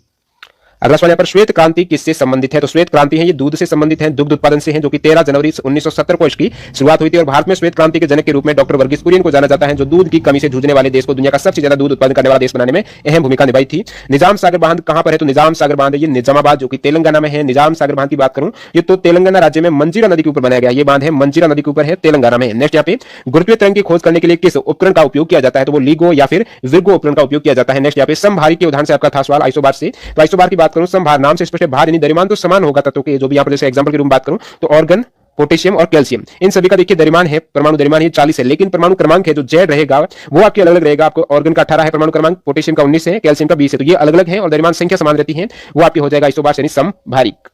अगला सवाल यहाँ पर श्वेत क्रांति किससे संबंधित है? तो श्वेत क्रांति है ये दूध से संबंधित है, दुग्ध उत्पादन से है, जो कि 13 जनवरी 1970 को इसकी शुरुआत हुई थी। और भारत में श्वेत क्रांति के जनक के रूप में डॉक्टर वर्गीस कुरियन को जाना जाता है, जो दूध की कमी से जूझने वाले देश को दुनिया का सबसे ज्यादा दूध उत्पादन करने वाला देश बनाने में अहम भूमिका निभाई थी। निजाम सागर बांध कहां पर है? तो निजाम सागर बांध ये निजामाबाद जो कि तेलंगाना में है। निजाम सागर बांध की बात करूं ये तो तेलंगाना राज्य में मंजीरा नदी के ऊपर बनाया गया ये बांध है, मंजीरा नदी के ऊपर है, तेलंगाना में। नेक्स्ट यहाँ पे गुरुत्वीय तरंग की खोज करने के लिए किस उपकरण का उपयोग किया जाता है? तो वो लीगो या फिर विर्गो उपकरण का उपयोग किया जाता है। नेक्स्ट यहाँ पे समभारी के उदाहरण से आपका था सवाल आइसोबार से। तो आइसोबार की बात करूं, समभार नाम से स्पष्ट है, भार यानी द्रव्यमान तो समान होगा तत्वों के, जो भी यहाँ पर जैसे एग्जांपल के रूप में बात करूं तो ऑर्गन, पोटेशियम और कैल्शियम, इन सभी का देखिए द्रव्यमान है, परमाणु द्रव्यमान ही 40 है, लेकिन परमाणु क्रमांक है जो जेड रहेगा वो आपके अलग अलग रहेगा। आपको ऑर्गन का 18 है परमाणु क्रमांक, पोटेशियम का 19 है, कैल्शियम का 20 है, तो ये अलग अलग है और द्रव्यमान संख्या समान रहती है, वो आपकी हो जाएगा आइसोबार यानी समभारिक।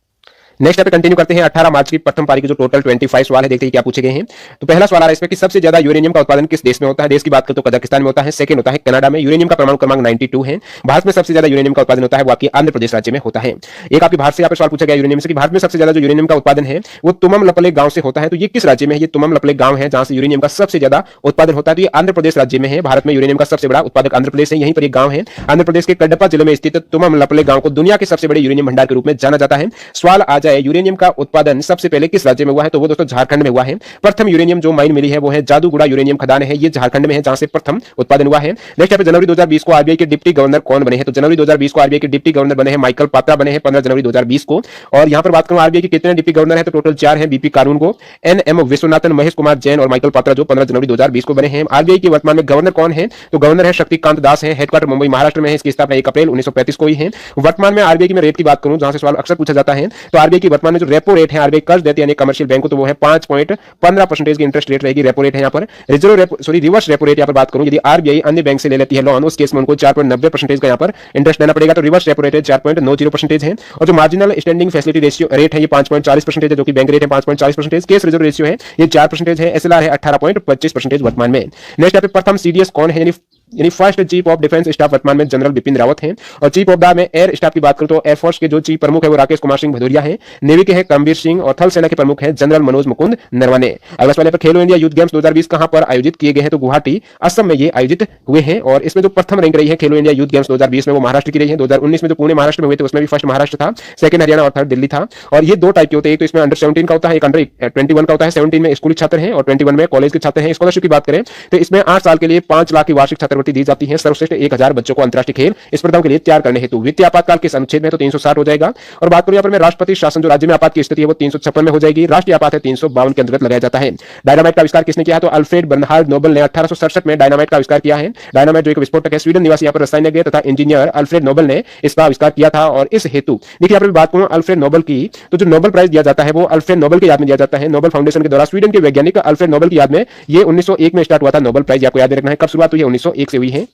नेक्स्ट पे कंटिन्यू करते हैं 18 मार्च की प्रथम पारी के जो टोटल 25 सवाल है, देखते हैं क्या पूछे गए हैं। तो पहला सवाल आ रहा है इसमें कि सबसे ज्यादा यूरेनियम का उत्पादन किस देश में होता है? देश की बात करें तो कजाकिस्तान में होता है, सेकंड होता है कनाडा में। यूरेनियम का परमाणु क्रमांक 92 है। भारत में सबसे ज्यादा यूरेनियम का उत्पादन होता है वो आपकी आंध्र प्रदेश राज्य में होता है। एक आपके भारत से यहाँ पर सवाल पूछा गया यूरेनियम से कि भारत में सबसे ज्यादा जो यूरेनियम का उत्पादन है वो तुमम लपले गांव से होता है। तो ये किस राज्य में है? ये तुमम लपले गांव है जहां से यूरेनियम का सबसे ज्यादा उत्पादन होता है। तो ये आंध्र प्रदेश राज्य में है। भारत में यूरेनियम का सबसे बड़ा उत्पादक आंध्र प्रदेश है, यहीं पर एक गांव है। आंध्र प्रदेश के कडपा जिले में स्थित तुमम लपले गांव को दुनिया के सबसे बड़े यूरेनियम भंडार के रूप में जाना जाता है। सवाल आ जाए यूरेनियम का उत्पादन सबसे पहले किस राज्य में हुआ है? तो वो दोस्तों झारखंड में हुआ है। प्रथम यूरेनियम जो माइन मिली है वो है जादूगुड़ा यूरेनियम खदान है, ये झारखंड में है जहां से प्रथम उत्पादन हुआ है। नेक्स्ट यहाँ पे जनवरी 2020 को आरबीआई के डिप्टी गवर्नर कौन बने हैं? तो जनवरी 2020 को आरबीआई के डिप्टी गवर्नर बने हैं माइकल पात्रा बने हैं 15 जनवरी 2020 को। और यहाँ पर बात करूं आरबीआई के कितने डिप्टी गवर्नर है तो टोटल 4 हैं, बीपी कानूनगो, एनएम विश्वनाथन, महेश कुमार जैन और माइकल पात्रा जो 15 जनवरी 2020 को बने हैं। आरबीआई के वर्तमान में गवर्नर कौन है? तो गवर्नर है शक्तिकांत दास है, हेडक्वार्टर मुंबई महाराष्ट्र में है, इसकी स्थापना 1 अप्रैल 1935 को हुई है। वर्तमान में आरबीआई की मैं रेट की बात करूं जहां से सवाल अक्सर पूछा जाता है, तो आरबीआई की वर्तमान में जो रेपो रेट है आरबीआई कर्ज देती है यानी कमर्शियल बैंक को, तो वो है 5.15% की इंटरेस्ट रेट रहेगी, रेपो रेट है यहाँ पर। रिवर्स रेपो रेट यहाँ पर बात करूं यदि आरबीआई अन्य बैंक से ले लेती है लोन, उस केस में उनको 4.90% का यहाँ पर इंटरेस्ट देना पड़ेगा। तो रिवर्स रेपो रेट 4.90% है। और जो marginal standing facility ratio rate है ये 5.40% है, जो कि बैंक रेट है 5.40%। केस रिजर्व रेशियो है ये 4% है। एसएलआर है 18.25% वर्तमान में। नेक्स्ट यहाँ पे प्रथम सीडीएस कौन है यानी first chief of defence staff वर्तमान में जनरल बिपिन रावत हैं। और चीफ ऑफ द में एयर स्टाफ की बात करूं तो एयरफोर्स के जो चीफ प्रमुख है वो राकेश कुमार सिंह भदौरिया हैं। नेवी के हैं करमबीर सिंह और थल सेना के प्रमुख हैं जनरल मनोज मुकुंद नरवणे। अगला सवाल पर खेलो इंडिया यूथ गेम्स 2020 कहां पर आयोजित किए गए हैं? तो गुवाहाटी असम में ये आयोजित हुए हैं। और इसमें जो प्रथम रैंक रही है खेलो इंडिया यूथ गेम्स 2020 में वो महाराष्ट्र की रही है। 2019 में जो पुणे महाराष्ट्र में हुए थे उसमें भी फर्स्ट महाराष्ट्र था, सेकंड हरियाणा और थर्ड दिल्ली था। और ये दो टाइप के होते हैं, एक तो इसमें अंडर 17 का होता है, एक अंडर 21 का होता है। 17 में स्कूली छात्र हैं और 21 में कॉलेज के छात्र हैं। स्कॉलरशिप की बात करें तो इसमें 8 साल के लिए 5 लाख की वार्षिक छात्रवृत्ति दी जाती है। 1000 बच्चों को अंतरराष्ट्रीय खेल स्पर्धाओं के लिए तैयार करने हेतु वित्तीय आपातकाल के अनुच्छेद में तो 360 हो जाएगा। और बात करूं यहां पर मैं राष्ट्रपति शासन जो राज्य में आपात की स्थिति है वो 356 में हो जाएगी। राष्ट्रीय आपात है 352 के अंतर्गत लगाया जाता है। डायनामाइट का आविष्कार किसने किया? तो अल्फ्रेड बर्नहार्ड नोबेल ने 1867 में डायनामाइट का आविष्कार किया है। डायनामाइट जो एक विस्फोटक है, स्वीडन निवासी यहां पर रसायनज्ञ तथा इंजीनियर अल्फ्रेड नोबेल ने इसका आविष्कार किया था। और इस हेतु देखिए यहां पर बात करूं अल्फ्रेड नोबेल की, तो जो नोबेल प्राइज दिया जाता है वो अल्फ्रेड नोबेल की याद में दिया जाता है। नोबेल फाउंडेशन के द्वारा स्वीडन के वैज्ञानिक अल्फ्रेड नोबेल की याद में ये 1901 में स्टार्ट हुआ था। नोबेल प्राइज आपको याद रखना है, कब शुरुआत हुई है? 1901 से हुई है।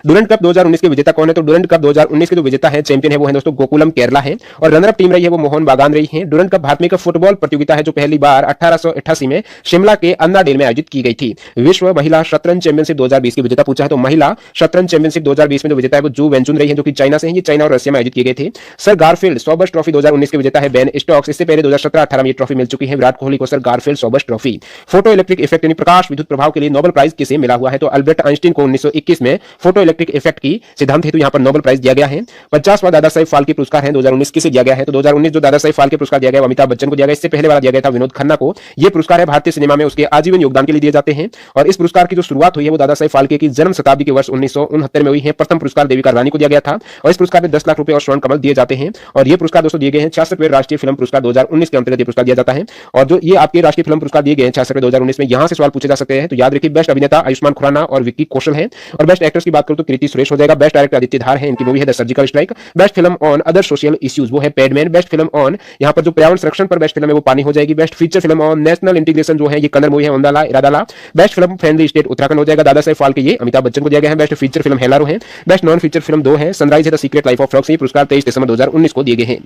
डुरंड कप 2019 के विजेता कौन है? तो डुरंड कप 2019 के जो विजेता है, चैंपियन है वो है दोस्तों गोकुलम केरला है। और रनर अप टीम रही है वो मोहन बागान रही है। डुरंड कप भारत में एक फुटबॉल प्रतियोगिता है जो पहली बार 1888 में शिमला के अन्ना डेल में आयोजित की गई थी। विश्व महिला शतरंज चैंपियनशिप 2020 की विजेता पूछा है तो महिला शतरंज चैंपियनशिप 2020 में जो विजेता है वो जू वेंचुन रही है, जो कि चाइना से है। ये चाइना और रशिया में आयोजित किए गए थे। सर गारफील्ड सोबर्स ट्रॉफी 2019 के विजेता है बेन स्टोक्स। इससे पहले 2017-18 में ये ट्रॉफी मिल चुकी है विराट कोहली को। Sir Garfield Sobers trophy. Photo electric effect यानी प्रकाश विद्युत प्रभाव के लिए नोबेल प्राइज किसे मिला हुआ है? तो अल्बर्ट आइंस्टीन को 1921 में फोटो इलेक्ट्रिक इफेक्ट की सिद्धांत हेतु यहां पर नोबेल प्राइज दिया गया है। 50वां दादा साहेब फाल्के पुरस्कार है 2019 किसे दिया गया है? तो 2019 जो दादा साहेब फाल्के पुरस्कार दिया गया अमिताभ बच्चन को दिया गया। इससे पहले वाला दिया गया था विनोद खन्ना को। यह पुरस्कार है भारतीय सिनेमा में उसके आजीवन योगदान के लिए दिए जाते हैं। और इस पुरस्कार की जो शुरुआत हुई है वो दादा साहेब फाल्के की जन्म शताब्दी के वर्ष 1969 में हुई है। प्रथम पुरस्कार देविका रानी को दिया गया था और इस पुरस्कार में 10 लाख रुपए और स्वर्ण कमल दिए जाते हैं। और ये पुरस्कार दोस्तों दिए गए हैं 66वें राष्ट्रीय फिल्म पुरस्कार 2019 के अंतर्गत पुरस्कार दिया जाता है। और जो ये आपके राष्ट्रीय फिल्म पुरस्कार दिए गए हैं 66वें 2019 में, यहां से सवाल पूछे जा सकते हैं। तो याद रखिए बेस्ट अभिनेता आयुष्मान खुराना और विक्की कौशल है। और बेस्ट एक्ट्रेस की बात बात करूं तो कृति सुरेश हो जाएगा। बेस्ट डायरेक्टर आदित्य धार है, इनकी मूवी है the surgical strike. Best film on other social issues वो है पैडमैन। बेस्ट फिल्म ऑन यहाँ पर जो पर्यावरण संरक्षण पर बेस्ट फिल्म है वो पानी हो जाएगी। Best feature film on national integration जो है ये कन्नड़ मूवी है Ondalla Eradalla. Best film friendly state Uttarakhand हो जाएगा। दादा साहेब फाल्के ये अमिताभ बच्चन को दिया गया है। बेस्ट फीचर फिल्म हेलारो है। बेस्ट नॉन फीचर फिल्म 2 है सनराइज है the secret life of frogs. ये पुरस्कार 23 दिसंबर 2019 को दिए गए हैं।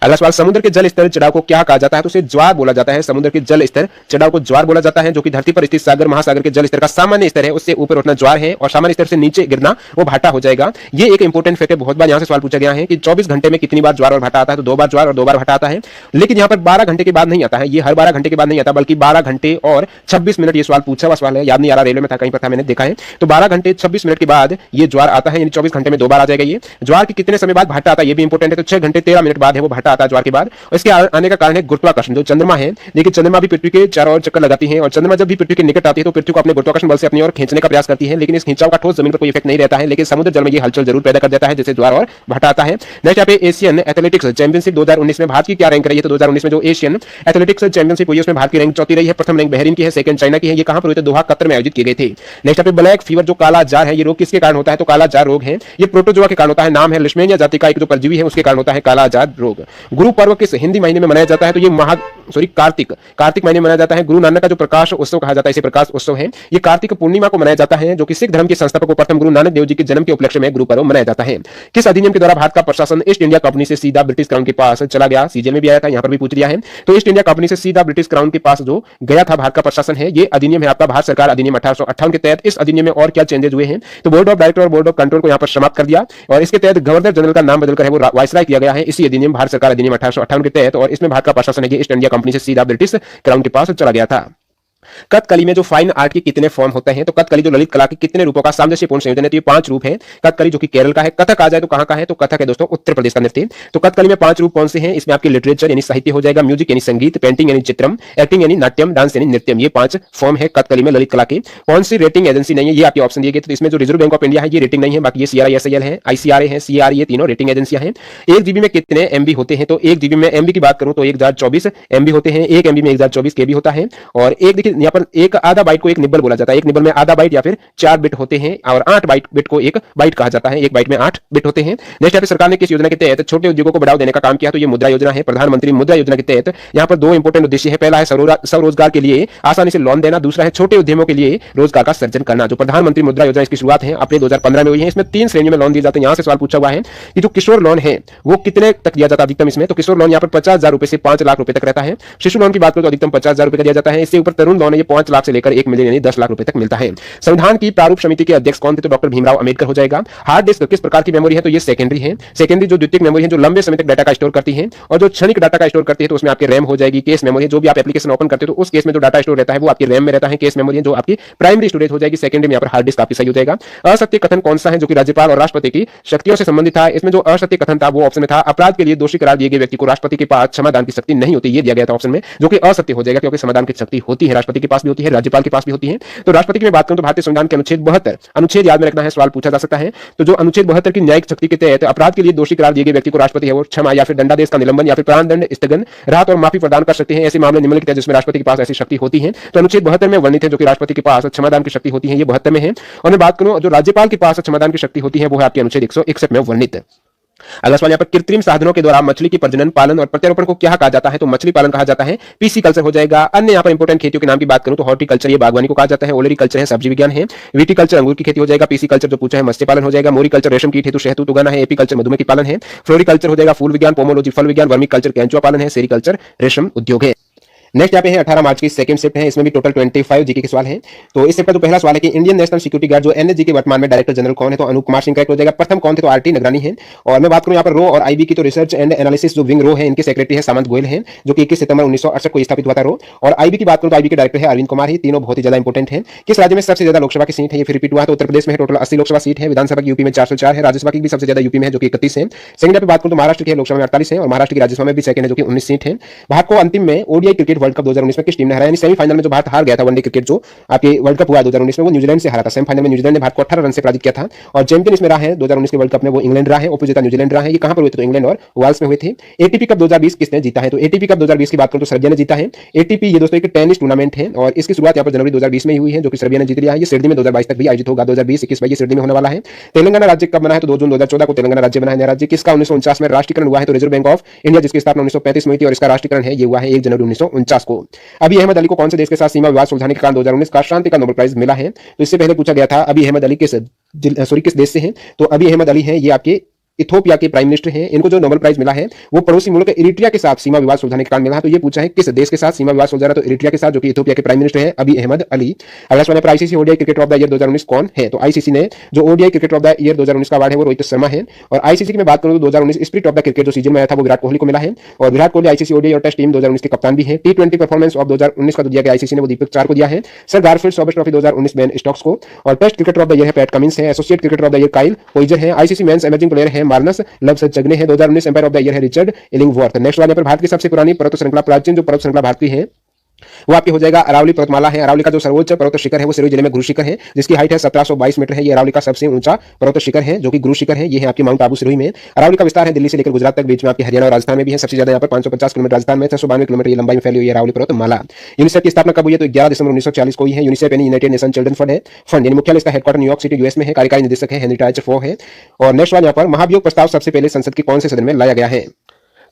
अगला सवाल, समुद्र के जल स्तर चढ़ाव को क्या कहा जाता है? तो उसे ज्वार बोला जाता है। समुद्र के जल स्तर चढ़ाव को ज्वार बोला जाता है, जो कि धरती पर स्थित सागर महासागर के जल स्तर का सामान्य स्तर है उससे ऊपर उठना ज्वार है और सामान्य स्तर से नीचे गिरना वो भाटा हो जाएगा। ये एक इंपॉर्टेंट फैक्ट है, बहुत बार यहां से सवाल पूछा गया है कि 24 घंटे में कितनी बार ज्वार और भाटा आता है, तो 2 बार ज्वार और 2 बार भाटा आता है। लेकिन यहां पर 12 घंटे के बाद नहीं आता है, ये हर 12 घंटे के बाद नहीं आता, बल्कि 12 घंटे और 26 मिनट। ये सवाल पूछा हुआ सवाल है, याद नहीं आ रहा, रेलवे में था कहीं पर था, मैंने देखा है। तो 12 घंटे 26 मिनट के बाद ये ज्वार आता है, यानी 24 घंटे में 2 बार आ जाएगा। ये ज्वार के कितने समय बाद भाटा आता है ये भी इंपॉर्टेंट है, तो 6 घंटे 13 मिनट बाद है वो भाटा आता है ज्वार के बाद। इसके आने का कारण है गुरुत्वाकर्षण। जो चंद्रमा है, देखिए चंद्रमा भी पृथ्वी के चारों ओर चक्कर लगाती है और चंद्रमा जब भी पृथ्वी के निकट आती है तो पृथ्वी को अपने गुरुत्वाकर्षण बल से अपनी ओर खींचने का प्रयास करती है, लेकिन इस खिंचाव का ठोस जमीन पर कोई इफेक्ट नहीं रहता है, लेकिन समुद्र जल में ये हलचल जरूर पैदा कर देता है, जैसे ज्वार और भाटा आता है। नेक्स्ट यहाँ पे एशियन एथलेटिक्स चैंपियनशिप 2019 में भारत की क्या रैंक रही है? तो 2019 में जो एशियन एथलेटिक्स चैंपियनशिप हुई है उसमें भारत की रैंक 4थी रही है। प्रथम रैंक बहरीन की है, सेकंड चाइना की है। ये कहां पर हुए थे? दोहा कतर में आयोजित किए गए थे। नेक्स्ट यहाँ पे ब्लैक फीवर जो काला जार है, ये रोग किसके कारण होता है? तो काला जार रोग है, ये प्रोटोजोआ के कारण होता है। नाम है लिशमेनिया जाति का एक जो परजीवी है उसके कारण होता है काला जार रोग। गुरु पर्व किस हिंदी महीने में मनाया जाता है? तो ये कार्तिक महीने मनाया जाता है। गुरु नानक का जो प्रकाश उत्सव कहा जाता है, इसे प्रकाश उत्सव है। ये कार्तिक पूर्णिमा को मनाया जाता है, जो कि सिख धर्म के संस्थापक प्रथम गुरु नानक देव जी के जन्म के उपलक्ष्य में गुरु पर्व मनाया जाता है। किस अधिनियम के द्वारा भारत का प्रशासन ईस्ट इंडिया कंपनी से सीधा ब्रिटिश क्राउन के पास चला गया? सीजीएल में भी आया था, यहां पर भी पूछ लिया है। तो ईस्ट इंडिया कंपनी से सीधा ब्रिटिश क्राउन के पास जो गया था भारत का प्रशासन है, ये अधिनियम है आपका भारत सरकार अधिनियम 1858 के तहत। इस अधिनियम में और क्या चेंजेस हुए हैं? तो बोर्ड ऑफ डायरेक्टर और बोर्ड ऑफ कंट्रोल को यहां पर समाप्त कर दिया और इसके तहत गवर्नर जनरल का नाम बदलकर है वो वायसराय किया गया है। इसी अधिनियम भारत सरकार अधिनियम 1858 के तहत, और इसमें भारत का प्रशासन है ईस्ट इंडिया कंपनी से सीधा ब्रिटिश क्राउन के पास चला गया था। कथकली में जो फाइन आर्ट के कितने फॉर्म होते हैं? तो कथकली जो ललित कला के कितने रूपों का सामंजस्यपूर्ण संयोजन है? तो ये 5 रूप हैं। कथकली जो कि केरल का है। कथक आ जाए तो कहां का है? तो कथक है दोस्तों उत्तर प्रदेश का नृत्य। तो कथकली में 5 रूप कौन से हैं? इसमें आपकी लिटरेचर यानी साहित्य हो जाएगा, म्यूजिक यानी संगीत, पेंटिंग यानी चित्रम, एक्टिंग यानी नाट्यम, डांस यानी नृत्यम। ये 5 फॉर्म है कथकली में ललित कला के। कौन सी रेटिंग एजेंसी नहीं है? ये आपके ऑप्शन दिए गए। तो इसमें जो रिजर्व बैंक ऑफ इंडिया है ये रेटिंग नहीं है, बाकी ये CRISIL है, ICRA है, CRE, ये तीनों रेटिंग एजेंसियां हैं। 1 GB में कितने MB होते हैं? तो 1 GB में MB की बात करूं तो 1024 MB होते हैं। 1 MB में 1024 KB होता है। और एक देखिए यहाँ पर एक आधा बाइट को एक निब्बल बोला जाता है। एक निब्बल में आधा बाइट या फिर 4 बिट होते हैं और 8 बिट को एक बाइट कहा जाता है। एक बाइट में 8 बिट होते हैं। नेक्स्ट यहाँ पे सरकार ने किस योजना के तहत छोटे उद्योगों को बढ़ावा देने का काम किया? तो ये मुद्रा योजना है। प्रधानमंत्री मुद्रा योजना के तहत यहाँ पर 2 इंपोर्टेंट उद्देश्य है। पहला है स्वरोजगार के लिए आसानी से लोन देना, दूसरा है छोटे उद्यमों के लिए रोजगार का सृजन करना। जो प्रधानमंत्री मुद्रा योजना इसकी शुरुआत है अपने 2015 में हुई है। इसमें 3 श्रेणियों में लोन दिए जाते हैं। यहाँ से सवाल पूछा हुआ है कि जो किशोर लोन है वो कितने तक दिया जाता है अधिकतम इसमें? तो किशोर लोन यहाँ पर 50,000 रुपए से 5 लाख रुपए तक रहता है। शिशु लोन की बात करें तो अधिकतम 50,000 रुपए का दिया जाता है। इससे ऊपर तरुण लोन है, ये 5 लाख से लेकर 1 मिलियन यानी 10 लाख रुपए तक मिलता है। संविधान की प्रारूप समिति के अध्यक्ष कौन थे? तो डॉक्टर भीमराव अंबेडकर हो जाएगा। हार्ड डिस्क किस प्रकार की मेमोरी है? तो ये सेकेंडरी है। सेकेंडरी जो द्वितीयक मेमोरी है जो लंबे समय तक डाटा का स्टोर करती है, और जो क्षणिक डाटा का स्टोर करती है तो उसमें आपकी रैम हो जाएगी। केस मेमोरी है, जो भी आप एप्लीकेशन ओपन करते हो तो उस केस में जो डाटा स्टोर रहता है वो आपकी रैम में रहता है। केस मेमोरी है जो आपकी प्राइमरी स्टोरेज हो जाएगी। सेकेंडरी में यहाँ पर हार्ड डिस्क आपकी सही हो जाएगा। असत्य कथन कौन सा है? जो कि राज्यपाल और राष्ट्रपति की शक्तियों से संबंधित था। इसमें जो असत्य कथन था वो ऑप्शन में था अपराध के लिए दोषी करार दिए गए व्यक्ति को राष्ट्रपति के पास क्षमादान की शक्ति नहीं होती, ये दिया गया था ऑप्शन में, जो कि असत्य हो जाएगा क्योंकि समाधान की शक्ति होती है, राष्ट्रपति के पास भी होती है, राज्यपाल के पास भी होती है। तो राष्ट्रपति की बात करूं तो भारतीय संविधान के अनुच्छेद 72 अनुच्छेद याद में रखना है, सवाल पूछा जा सकता है। तो जो अनुच्छेद 72 की न्यायिक शक्ति के तहत अपराध के लिए दोषी करार दिए गए व्यक्ति को राष्ट्रपति है वो क्षमा या फिर दंडादेश का निलंबन या फिर प्राणदंड, स्थगन, राहत और माफी प्रदान कर सकते हैं। ऐसे मामले निम्नलिखित हैं जिसमें राष्ट्रपति के पास ऐसी शक्ति होती है। तो अनुच्छेद 72 में वर्णित है जो कि राष्ट्रपति के पास क्षमादान की शक्ति होती है, ये 72 में है। और मैं बात करूं जो राज्यपाल के पास क्षमादान की शक्ति होती है वो है आपके अनुच्छेद 161 में वर्णित है। अगला सवाल यहाँ पर कृत्रिम साधनों के द्वारा मछली की प्रजनन, पालन और प्रत्यारोपण को क्या कहा जाता है? तो मछली पालन कहा जाता है, पीसी कल्चर हो जाएगा। अन्य यहाँ पर इंपोर्टेंट खेतियों के नाम की बात करूं तो हॉर्टिकल्चर ये बागवानी को कहा जाता है, ओलरीकल्चर है सब्जी विज्ञान है, विटिकल्चर अंगूर की खेती हो जाएगा, पीसी कल्चर जो पूछा है मत्स्य पालन हो जाएगा, मोरिकल्चर रेशम कीट हेतु शहतूत उगाना है, एपीकल्चर मधुमक्खी पालन है, फ्लोरिकल्चर हो जाएगा फूल विज्ञान, पोमोलॉजी फल विज्ञान, वर्मिकल्चर केंचुआ पालन है, सेरिकल्चर रेशम उद्योग है। नेक्स्ट यहाँ पे है 18 मार्च की सेकंड शिफ्ट है, इसमें भी टोटल 25 जीके के सवाल हैं। तो इस शिफ्ट का जो पहला सवाल है कि इंडियन नेशनल सिक्योरिटी गार्ड जो एनएसजी के वर्तमान में डायरेक्टर जनरल कौन है? तो अनूप कुमार सिंह करेक्ट हो जाएगा। प्रथम कौन थे? तो आरटी नगरानी है। और मैं बात करूं यहाँ पर रो और आईबी की तो रिसर्च एंड एनालिसिस जो विंग रो है इनके सेक्रेटरी है सामंत गोयल हैं, जो कि 21 सितंबर 1968 को स्थापित हुआ था रो। और आईबी की बात करूं तो आईबी के डायरेक्टर है अरविंद कुमार ही। तीनों बहुत ही ज्यादा इंपोर्टेंट है। किस राज्य में सबसे ज्यादा लोकसभा की सीट है? ये फिर रिपीट हुआ है, तो उत्तर प्रदेश में है, टोटल 80 लोकसभा सीट है। विधानसभा की यूपी में 404 है, राज्यसभा की भी सबसे ज्यादा यूपी में है जो कि 31 है। सेकंड पे बात करूं तो महाराष्ट्र की लोकसभा में 48 है और महाराष्ट्र की राज्यसभा में भी सेकंड है जो कि 19 सीट है। भारत को अंतिम में ओडीआई क्रिकेट वर्ल्ड कप 2019 में किस टीम ने हराया, यानी सेमीफाइनल में जो भारत हार गया था वनडे क्रिकेट जो आपके वर्ल्ड कप हुआ 2019 में, वो न्यूजीलैंड से हारा था। सेमीफाइनल में न्यूजीलैंड ने भारत को 18 रन से पराजित किया था और चैंपियन इसमें रहा है 2019 के वर्ल्ड कप में वो इंग्लैंड रहा है, उपविजेता न्यूजीलैंड रहा है। ये कहां पर हुए थे? तो इंग्लैंड और वेल्स में हुए थे। एटीपी कप 2020 किसने जीता है? तो एटीपी कप 2020 की बात करूं तो सर्बिया ने जीता है। एटीपी ये दोस्तों एक टेनिस टूर्नामेंट है और इसकी शुरुआत यहाँ पर जनवरी 2020 में ही हुई है, जो कि सर्बिया ने जीत लिया है। ये सिडनी में 2022 तक भी आयोजित होगा, 2020-21 में ये सिडनी में होने वाला है। तेलंगाना राज्य कब बना है? तो 2 जून 2014 को तेलंगाना राज्य बना है। नया राज्य किसका 1949 में राष्ट्रीयकरण हुआ है? तो रिजर्व बैंक ऑफ इंडिया, जिसकी स्थापना 1935 में हुई थी और इसका राष्ट्रीयकरण है ये हुआ है 1 जनवरी 1949 को। अभी अहमद अली को कौन से देश के साथ सीमा विवाद सुलझाने के कारण 2019 का शांति का नोबेल प्राइज मिला है? तो इससे पहले पूछा गया था अभी अहमद अली किस देश से हैं? तो अभी अहमद अली हैं ये आपके इथोपिया के प्राइम मिनिस्टर हैं। इनको जो नोबेल प्राइज मिला है वो पड़ोसी मुल्क इरिट्रिया के साथ सीमा विवाद सुलझाने के कारण मिला है। तो ये पूछा है किस देश के साथ सीमा विवाद सुलझा रहा है? तो इरिट्रिया के साथ, जो कि इथोपिया के प्राइम मिनिस्टर है अभी अहमद अली। अगला सवाल पर ICC ODI cricketer of the year 2019 कौन है? तो आईसीसी ने जो ODI cricketer of the year 2019 का अवार्ड है वो रोहित शर्मा है। और आईसीसी की मैं बात करूं तो 2019 स्पिरिट ऑफ द क्रिकेट जो सीजन में आया था वो विराट कोहली को मिला है। और विराट कोहली आईसीसी ओडीआई और टेस्ट टीम 2019 के कप्तान भी है। टी20 परफॉर्मेंस ऑफ 2019 का दिया गया आईसीसी ने वो दीपक चार को दिया है। Sir Garfield Sobers trophy 2019 Ben Stokes को। और test cricketer of the year है पैट कमिंस है। Associate cricketer of the year Kyle Coetzer है। आईसीसी मेंस इमर्जिंग प्लेयर है मार्नस लवसजग्ने है। 2019 एम्पायर ऑफ द ईयर है रिचर्ड इलिंगवर्थ। नेक्स्ट वाले पर भारत की सबसे पुरानी पर्वत श्रृंखला, प्राचीन जो पर्वत श्रृंखला भारत की है वो आपकी हो जाएगा अरावली पर्वतमाला है। अरावली का जो सर्वोच्च पर्वत शिखर है वो सिरोही जिले में गुरु शिखर है, जिसकी हाइट है 1722 मीटर है। ये अरावली का सबसे ऊंचा पर्वत शिखर है जो कि गुरु शिखर है। ये है आपकी माउंट आबू सिरोही में। अरावली का विस्तार है दिल्ली से लेकर गुजरात तक, बीच में आपकी हरियाणा और राजस्थान में भी है। सबसे ज्यादा यहाँ पर 550 किलोमीटर राजस्थान में, 692 किलोमीटर ये लंबाई में फैली हुई है अरावली पर्वतमाला। यूनिसेफ की स्थापना कब हुई है? तो 11 दिसंबर 1940 को हुई है। यूनिसेफ यानी यूनाइटेड नेशन चिल्ड्रन फंड है, फंड यानी मुख्यालय इसका हेडक्वार्टर न्यूयॉर्क सिटी यूएस में है। कार्यकारी निदेशक है हेनरी टाइच फो है। और नेक्स्ट वाला यहाँ पर महाभियोग प्रस्ताव सबसे पहले संसद के कौन से सदन में लाया गया है?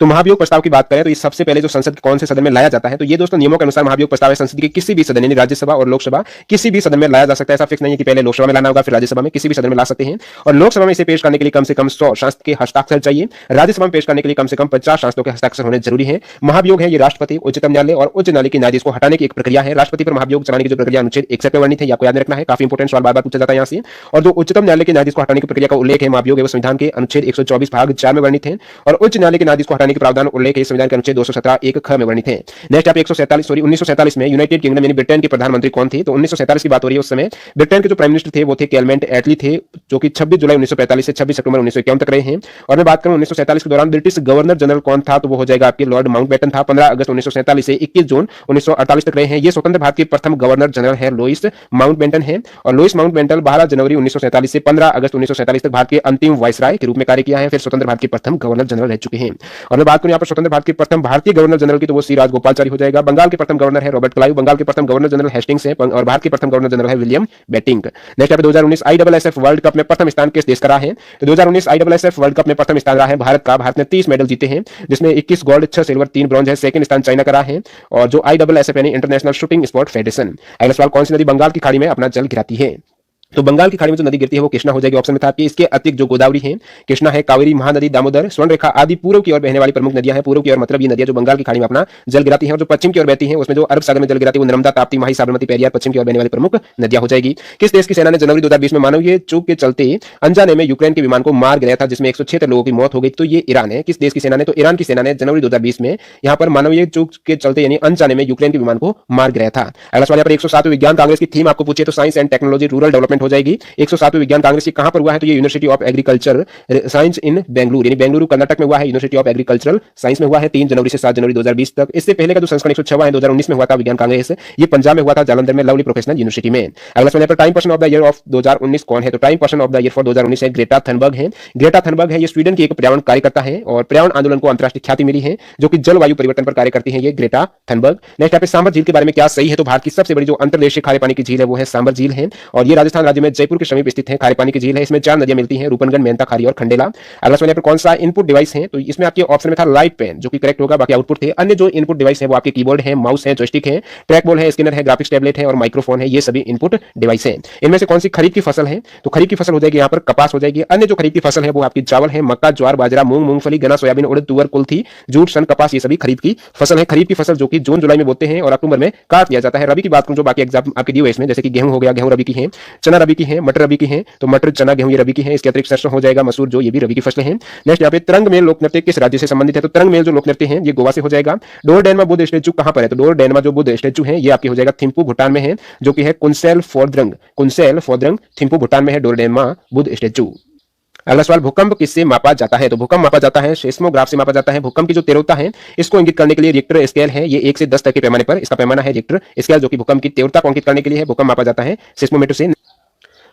तो महाभियोग प्रस्ताव की बात करें तो ये सबसे पहले जो संसद के कौन से सदन में लाया जाता है? तो ये दोस्तों नियमों के अनुसार महाभियोग प्रस्ताव है संसद के किसी भी सदन यानी राज्यसभा और लोकसभा किसी भी सदन में लाया जा सकता है। ऐसा फिक्स नहीं है कि पहले लोकसभा में लाना होगा फिर राज्यसभा में, किसी भी सदन में ला सकते हैं। और लोकसभा में इसे पेश करने के लिए कम से कम 100 सांसद के हस्ताक्षर चाहिए। राज्यसभा में पेश करने के लिए कम से कम 50 सांसदों के हस्ताक्षर होने जरूरी है। महाभियोग है ये राष्ट्रपति, उच्चतम न्यायालय और उच्च न्यायालय के न्यायाधीश को हटाने की एक प्रक्रिया है। राष्ट्रपति पर महाभियोग चलाने की जो प्रक्रिया अनुच्छेद 61 में वर्णित है, आपको याद रखना है, काफी इंपोर्टेंट सवाल बार बार पूछा जाता है यहाँ से। और जो उच्चतम न्यायालय के न्यायाधीश को हटाने की प्रक्रिया का उल्लेख है महाभियोग है वो संविधान के अनुच्छेद 124 भाग 4 में वर्णित है। और उच्च न्यायालय के न्यायाधीश को हटाने के प्रावधान उल्लेख है संविधान के अनुच्छेद 217 एक ख में वर्णित है। नेक्स्ट आप 1947 में यूनाइटेड किंगडम यानी ब्रिटेन के प्रधानमंत्री कौन थे? तो 1947 की बात हो रही है। उस समय ब्रिटेन के जो प्राइम मिनिस्टर थे वो थे क्लेमेंट एटली थे, जो कि 26 जुलाई 1945 से 26 अक्टूबर 1951 तक रहे हैं। और मैं बात करूं 1947 के दौरान ब्रिटिश गवर्नर जनरल कौन था? तो वो हो जाएगा आपके लॉर्ड माउंटबेटन था। 15 अगस्त 1947 से 21 जून 1948 तक रहे हैं। ये स्वतंत्र भारत के प्रथम गवर्नर जनरल है लुईस माउंटबेटन है। और लुईस माउंटबेटन 12 जनवरी 1947 से 15 अगस्त 1947 तक भारत के अंतिम वाइसराय के रूप में कार्य किया है। फिर स्वतंत्र भारत के प्रथम गवर्नर जनरल रह चुके हैं। और मैं बात करूं यहाँ पर स्वतंत्र भारत के प्रथम भारतीय गवर्नर जनरल की तो वो सी राजगोपालचारी हो जाएगा। बंगाल के प्रथम गवर्नर है रॉबर्ट क्लाइव। बंगाल के प्रथम गवर्नर जनरल हेस्टिंग्स है और भारत के प्रथम गवर्नर जनरल है विलियम बेटिंग। नेक्स्ट यहाँ पे 2019 आईएसएसएफ वर्ल्ड कप में प्रथम स्थान किस देश का रहा है? तो 2019 आईएसएसएफ वर्ल्ड कप में प्रथम स्थान रहा है भारत का। भारत ने 30 मेडल जीते हैं, जिसमें 21 गोल्ड, 6 सिल्वर, 3 ब्रॉन्ज है। सेकंड स्थान चाइना का रहा है। और जो आईएसएसएफ यानी इंटरनेशनल शूटिंग स्पोर्ट फेडरेशन। अगला सवाल, कौन सी नदी बंगाल की खाड़ी में अपना जल गिराती है? तो बंगाल की खाड़ी में जो नदी गिरती है वो कृष्णा हो जाएगी, ऑप्शन में था आपके। इसके अतिरिक्त जो गोदावरी है, कृष्णा है, कावेरी, महानदी, दामोदर, स्वर्णरेखा आदि पूर्व की ओर बहने वाली प्रमुख नदियां हैं। पूर्व की ओर मतलब ये नदियां जो बंगाल की खाड़ी में अपना जल गिराती हैं। और जो पश्चिम की ओर बहती हैं उसमें जो अरब सागर में जल गिराती है वो नर्मदा, ताप्ती, माही, साबरमती, पेरियार पश्चिम की ओर बहने वाली प्रमुख नदियां हो जाएगी। किस देश की सेना ने जनवरी 2020 में मानवीय चूक के चलते अनजाने में यूक्रेन के विमान को मार गिराया था, जिसमें 176 लोगों की मौत हो गई? तो ये ईरान है। किस देश की सेना ने? तो ईरान की सेना ने जनवरी 2020 में यहाँ पर मानवीय चूक के चलते यानी अनजाने में यूक्रेन के विमान को मार गिराया था। अगला सवाल यहाँ पर 107वें विज्ञान कांग्रेस की थीम आपको पूछे तो science and technology rural development हो जाएगी। 107वें विज्ञान कांग्रेस कहां पर हुआ है? तो ये यूनिवर्सिटी ऑफ एग्रीकल्चर साइंस इन बेंगलुरु यानी बेंगलुरु कर्नाटक में हुआ है। यूनिवर्सिटी ऑफ एग्रीकल्चरल साइंस में हुआ है 3 जनवरी से 7 जनवरी 2020 तक। इससे पहले का जो संस्करण 106वां है 2019 में हुआ था विज्ञान कांग्रेस, ये पंजाब में हुआ था जालंधर में लवली प्रोफेशनल यूनिवर्सिटी में। अगला सवाल पर time person of the year of 2019 कौन है? तो time person of the year for 2019 है ग्रेटा थनबर्ग है। ग्रेटा थनबर्ग है ये स्वीडन की एक पर्यावरण कार्यकर्ता है और पर्यावरण आंदोलन को अंतर्राष्ट्रीय ख्याति मिली है, जो कि जलवायु परिवर्तन पर कार्य करती है ये ग्रेटा थनबर्ग। नेक्स्ट यहाँ पे सांबर झील के बारे में क्या सही है? तो भारत की सबसे बड़ी जो अंतर्देशीय खारे पानी की झील है वो है सांबर झील है और ये राजस्थान राज्य में जयपुर के समीप स्थित है। खारे पानी की झील है, इसमें 4 नदियां मिलती हैं, रूपनगंज, मेहता, खारी और खंडेला। अगला सवाल पर कौन सा इनपुट डिवाइस है? तो इसमें आपके ऑप्शन में था लाइट पेन, जो कि करेक्ट होगा, बाकी आउटपुट थे। अन्य जो इनपुट डिवाइस है वो आपके कीबोर्ड है, माउस है, जॉयस्टिक है, ट्रैक बॉल है, स्कैनर है, ग्राफिक्स टैबलेट है और माइक्रोफोन है। ये सभी इनपुट डिवाइस है। इनमें से कौन सी खरीफ की फसल है? तो खरीफ की फसल हो जाएगी यहाँ पर कपास हो जाएगी। अन्य जो खरीफ की फसल है वो आपकी चावल है, मक्का, ज्वार, बाजरा, मूंग, मूंगफली, गन्ना, सोयाबीन, उड़द, तुअर, कुल्थी, जूट, सन, कपास, ये सभी खरीफ की फसल है। खरीफ की फसल जो कि जून जुलाई में बोते हैं और अक्टूबर में काट दिया जाता है। रबी की बात करूं जो बाकी एग्जाम आपके दिए हुए इसमें, जैसे कि गेहूं हो गया, गेहूं रबी की है, चना रबी की है, मटर रबी की है, तो मटर, चना, गेहूं ये रबी की है। इसके अतिरिक्त सरसों हो जाएगा, मसूर जो ये भी रबी की फसलें हैं। नेक्स्ट यहाँ पे तरंग मेल लोक नृत्य किस राज्य से संबंधित है? तो तरंग मेल जो लोक नृत्य है ये गोवा से हो जाएगा। डोर डेनमा बुद्ध स्टैचू कहां पर है? तो डोर डेनमा जो बुद्ध स्टैचू है ये आपकी हो जाएगा थिम्पू भूटान में है, जो कि है कुंसेल फोद्रंग थिम्पू भूटान में है डोर डेनमा बुद्ध स्टैचू। अगला सवाल, भूकंप किससे मापा जाता है? तो भूकंप मापा जाता है सेस्मोग्राफ से मापा जाता है। भूकंप की जो तीव्रता है इसको इंगित करने के लिए रिक्टर स्केल है, ये 1 से 10 तक के पैमाने पर इसका पैमाना है रिक्टर स्केल, जो कि भूकंप की तीव्रता को अंकित करने के लिए है। भूकंप मापा जाता है सेस्मोमीटर से।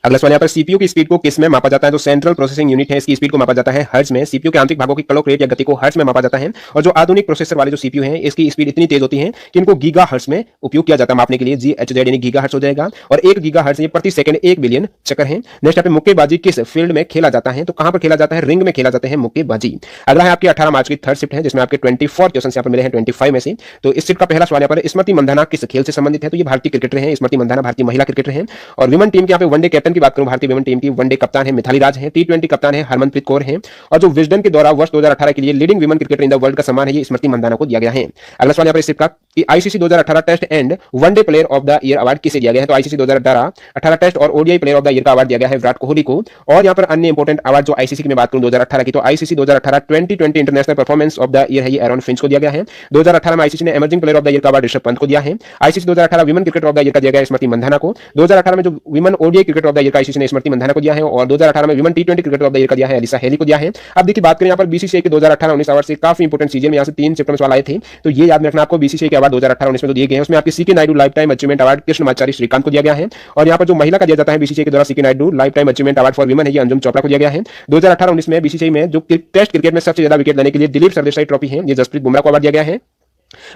अगला सवाल, यहाँ पर सीपीयू की स्पीड को किस में मापा जाता है? तो सेंट्रल प्रोसेसिंग यूनिट है, इसकी स्पीड को मापा जाता है हर्ट्ज में। सीपीयू के आंतरिक भागों की क्लॉक रेट या गति को हर्ट्ज में मापा जाता है। और जो आधुनिक प्रोसेसर वाले जो सीपीयू हैं इसकी स्पीड इतनी तेज होती है कि इनको गीगा हर्ट्ज में उपयोग किया जाता है मापने के लिए। GHz यानी गीगा हर्ट्ज हो जाएगा। और 1 गीगा हर्ट्ज ये प्रति सेकंड 1 बिलियन चक्कर है। नेक्स्ट यहाँ पे मुक्केबाजी किस फील्ड में खेला जाता है? तो कहां पर खेला जाता है? रिंग में खेला जाता है मुक्केबाजी। अगला है आपकी 18 मार्च की थर्ड शिफ्ट है, जिसमें आपके 24 क्वेश्चन यहाँ पर मिले हैं 25 में से। तो इस शिफ्ट का पहला सवाल यहाँ पर, स्मृति मंधाना किस खेल से संबंधित है? तो ये भारतीय क्रिकेटर है, स्मृति मंधाना भारतीय महिला क्रिकेटर है। और विमेन टीम के यहाँ पे वनडे कैप्टन की बात करूं, भारतीय विमेन टीम की वनडे कप्तान है मिथाली राज है। T20 कप्तान है हरमनप्रीत कौर है। और जो विजडन के द्वारा वर्ष 2018 के लिए leading women cricketer in the world का सम्मान है, ये स्मृति मंधाना को दिया गया है। अगला सवाल यहाँ पर सिर्फ का ICC 2018 test and one day player of the year award किसे दिया गया है? तो आईसीसी 2018 टेस्ट और ODI player of the year का अवार्ड दिया गया है विराट कोहली को। और यहाँ पर अन्य इंपोर्टेंट अवार्ड जो आईसीसी की मैं बात करूं 2018 की, तो ICC 2018 2020 international performance of the year है, ये एरॉन फिंच को दिया गया है। 2018 में आईसीसी ने emerging player of the year का अवार्ड ऋषभ पंत को दिया है। ICC 2018 women cricketer of the year का दिया गया स्मृति मंधाना को। 2018 में जो women ODI cricketer of the year का आईसीसी ने स्मृति मंधाना को दिया है। और 2018 में women T20 cricketer of the year का दिया है एलिसा हेली को दिया है। अब देखिए बात करें यहाँ पर बीसीसीआई के 2018-19 अवार्ड से काफी इंपोर्टेंट चीजें यहाँ से 3 चैप्टर में सवाल आए थे, तो ये याद रखना आपको। बीसीसीआई के अवार्ड 2018-19 में जो दिए गए हैं उसमें आपके CK Nayudu lifetime achievement award Krishnamachari Srikkanth को दिया गया है। और यहाँ पर जो महिला का दिया जाता है बीसीसीआई के द्वारा CK Nayudu lifetime achievement award for women है, ये अंजुम चोपड़ा को दिया गया है। 2018-19 में बीसीसीआई में जो टेस्ट क्रिकेट में सबसे ज्यादा विकेट लेने के लिए दिलीप सरदेसाई ट्रॉफी है, ये जसप्रीत बुमराह को अवार्ड दिया गया है।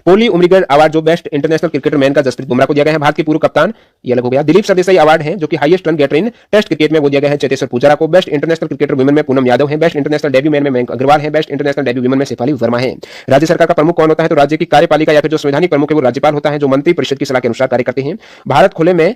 पोली उमरीगर अवार्ड जो बेस्ट इंटरनेशनल क्रिकेटर मैन का जसप्रीत बुमराह को दिया गया है। भारत के पूर्व कप्तान ये अलग हो गया। दिलीप सरदेसाई अवार्ड है जो कि हाईएस्ट रन गेटर इन टेस्ट क्रिकेट में वो दिया गया है चेतेश्वर पुजारा को। बेस्ट इंटरनेशनल क्रिकेटर वुमेन में पूनम यादव है। बेस्ट इंटरनेशनल डेब्यू मैन में मयंक अग्रवाल है। बेस्ट इंटरनेशनल डेब्यू वुमेन में शेफाली वर्मा है। राज्य सरकार का प्रमुख कौन होता है? तो राज्य की कार्यपालिका या फिर जो संवैधानिक प्रमुख है वो राज्यपाल होता है, जो मंत्री परिषद की सलाह के अनुसार कार्य करते हैं। भारत खुले में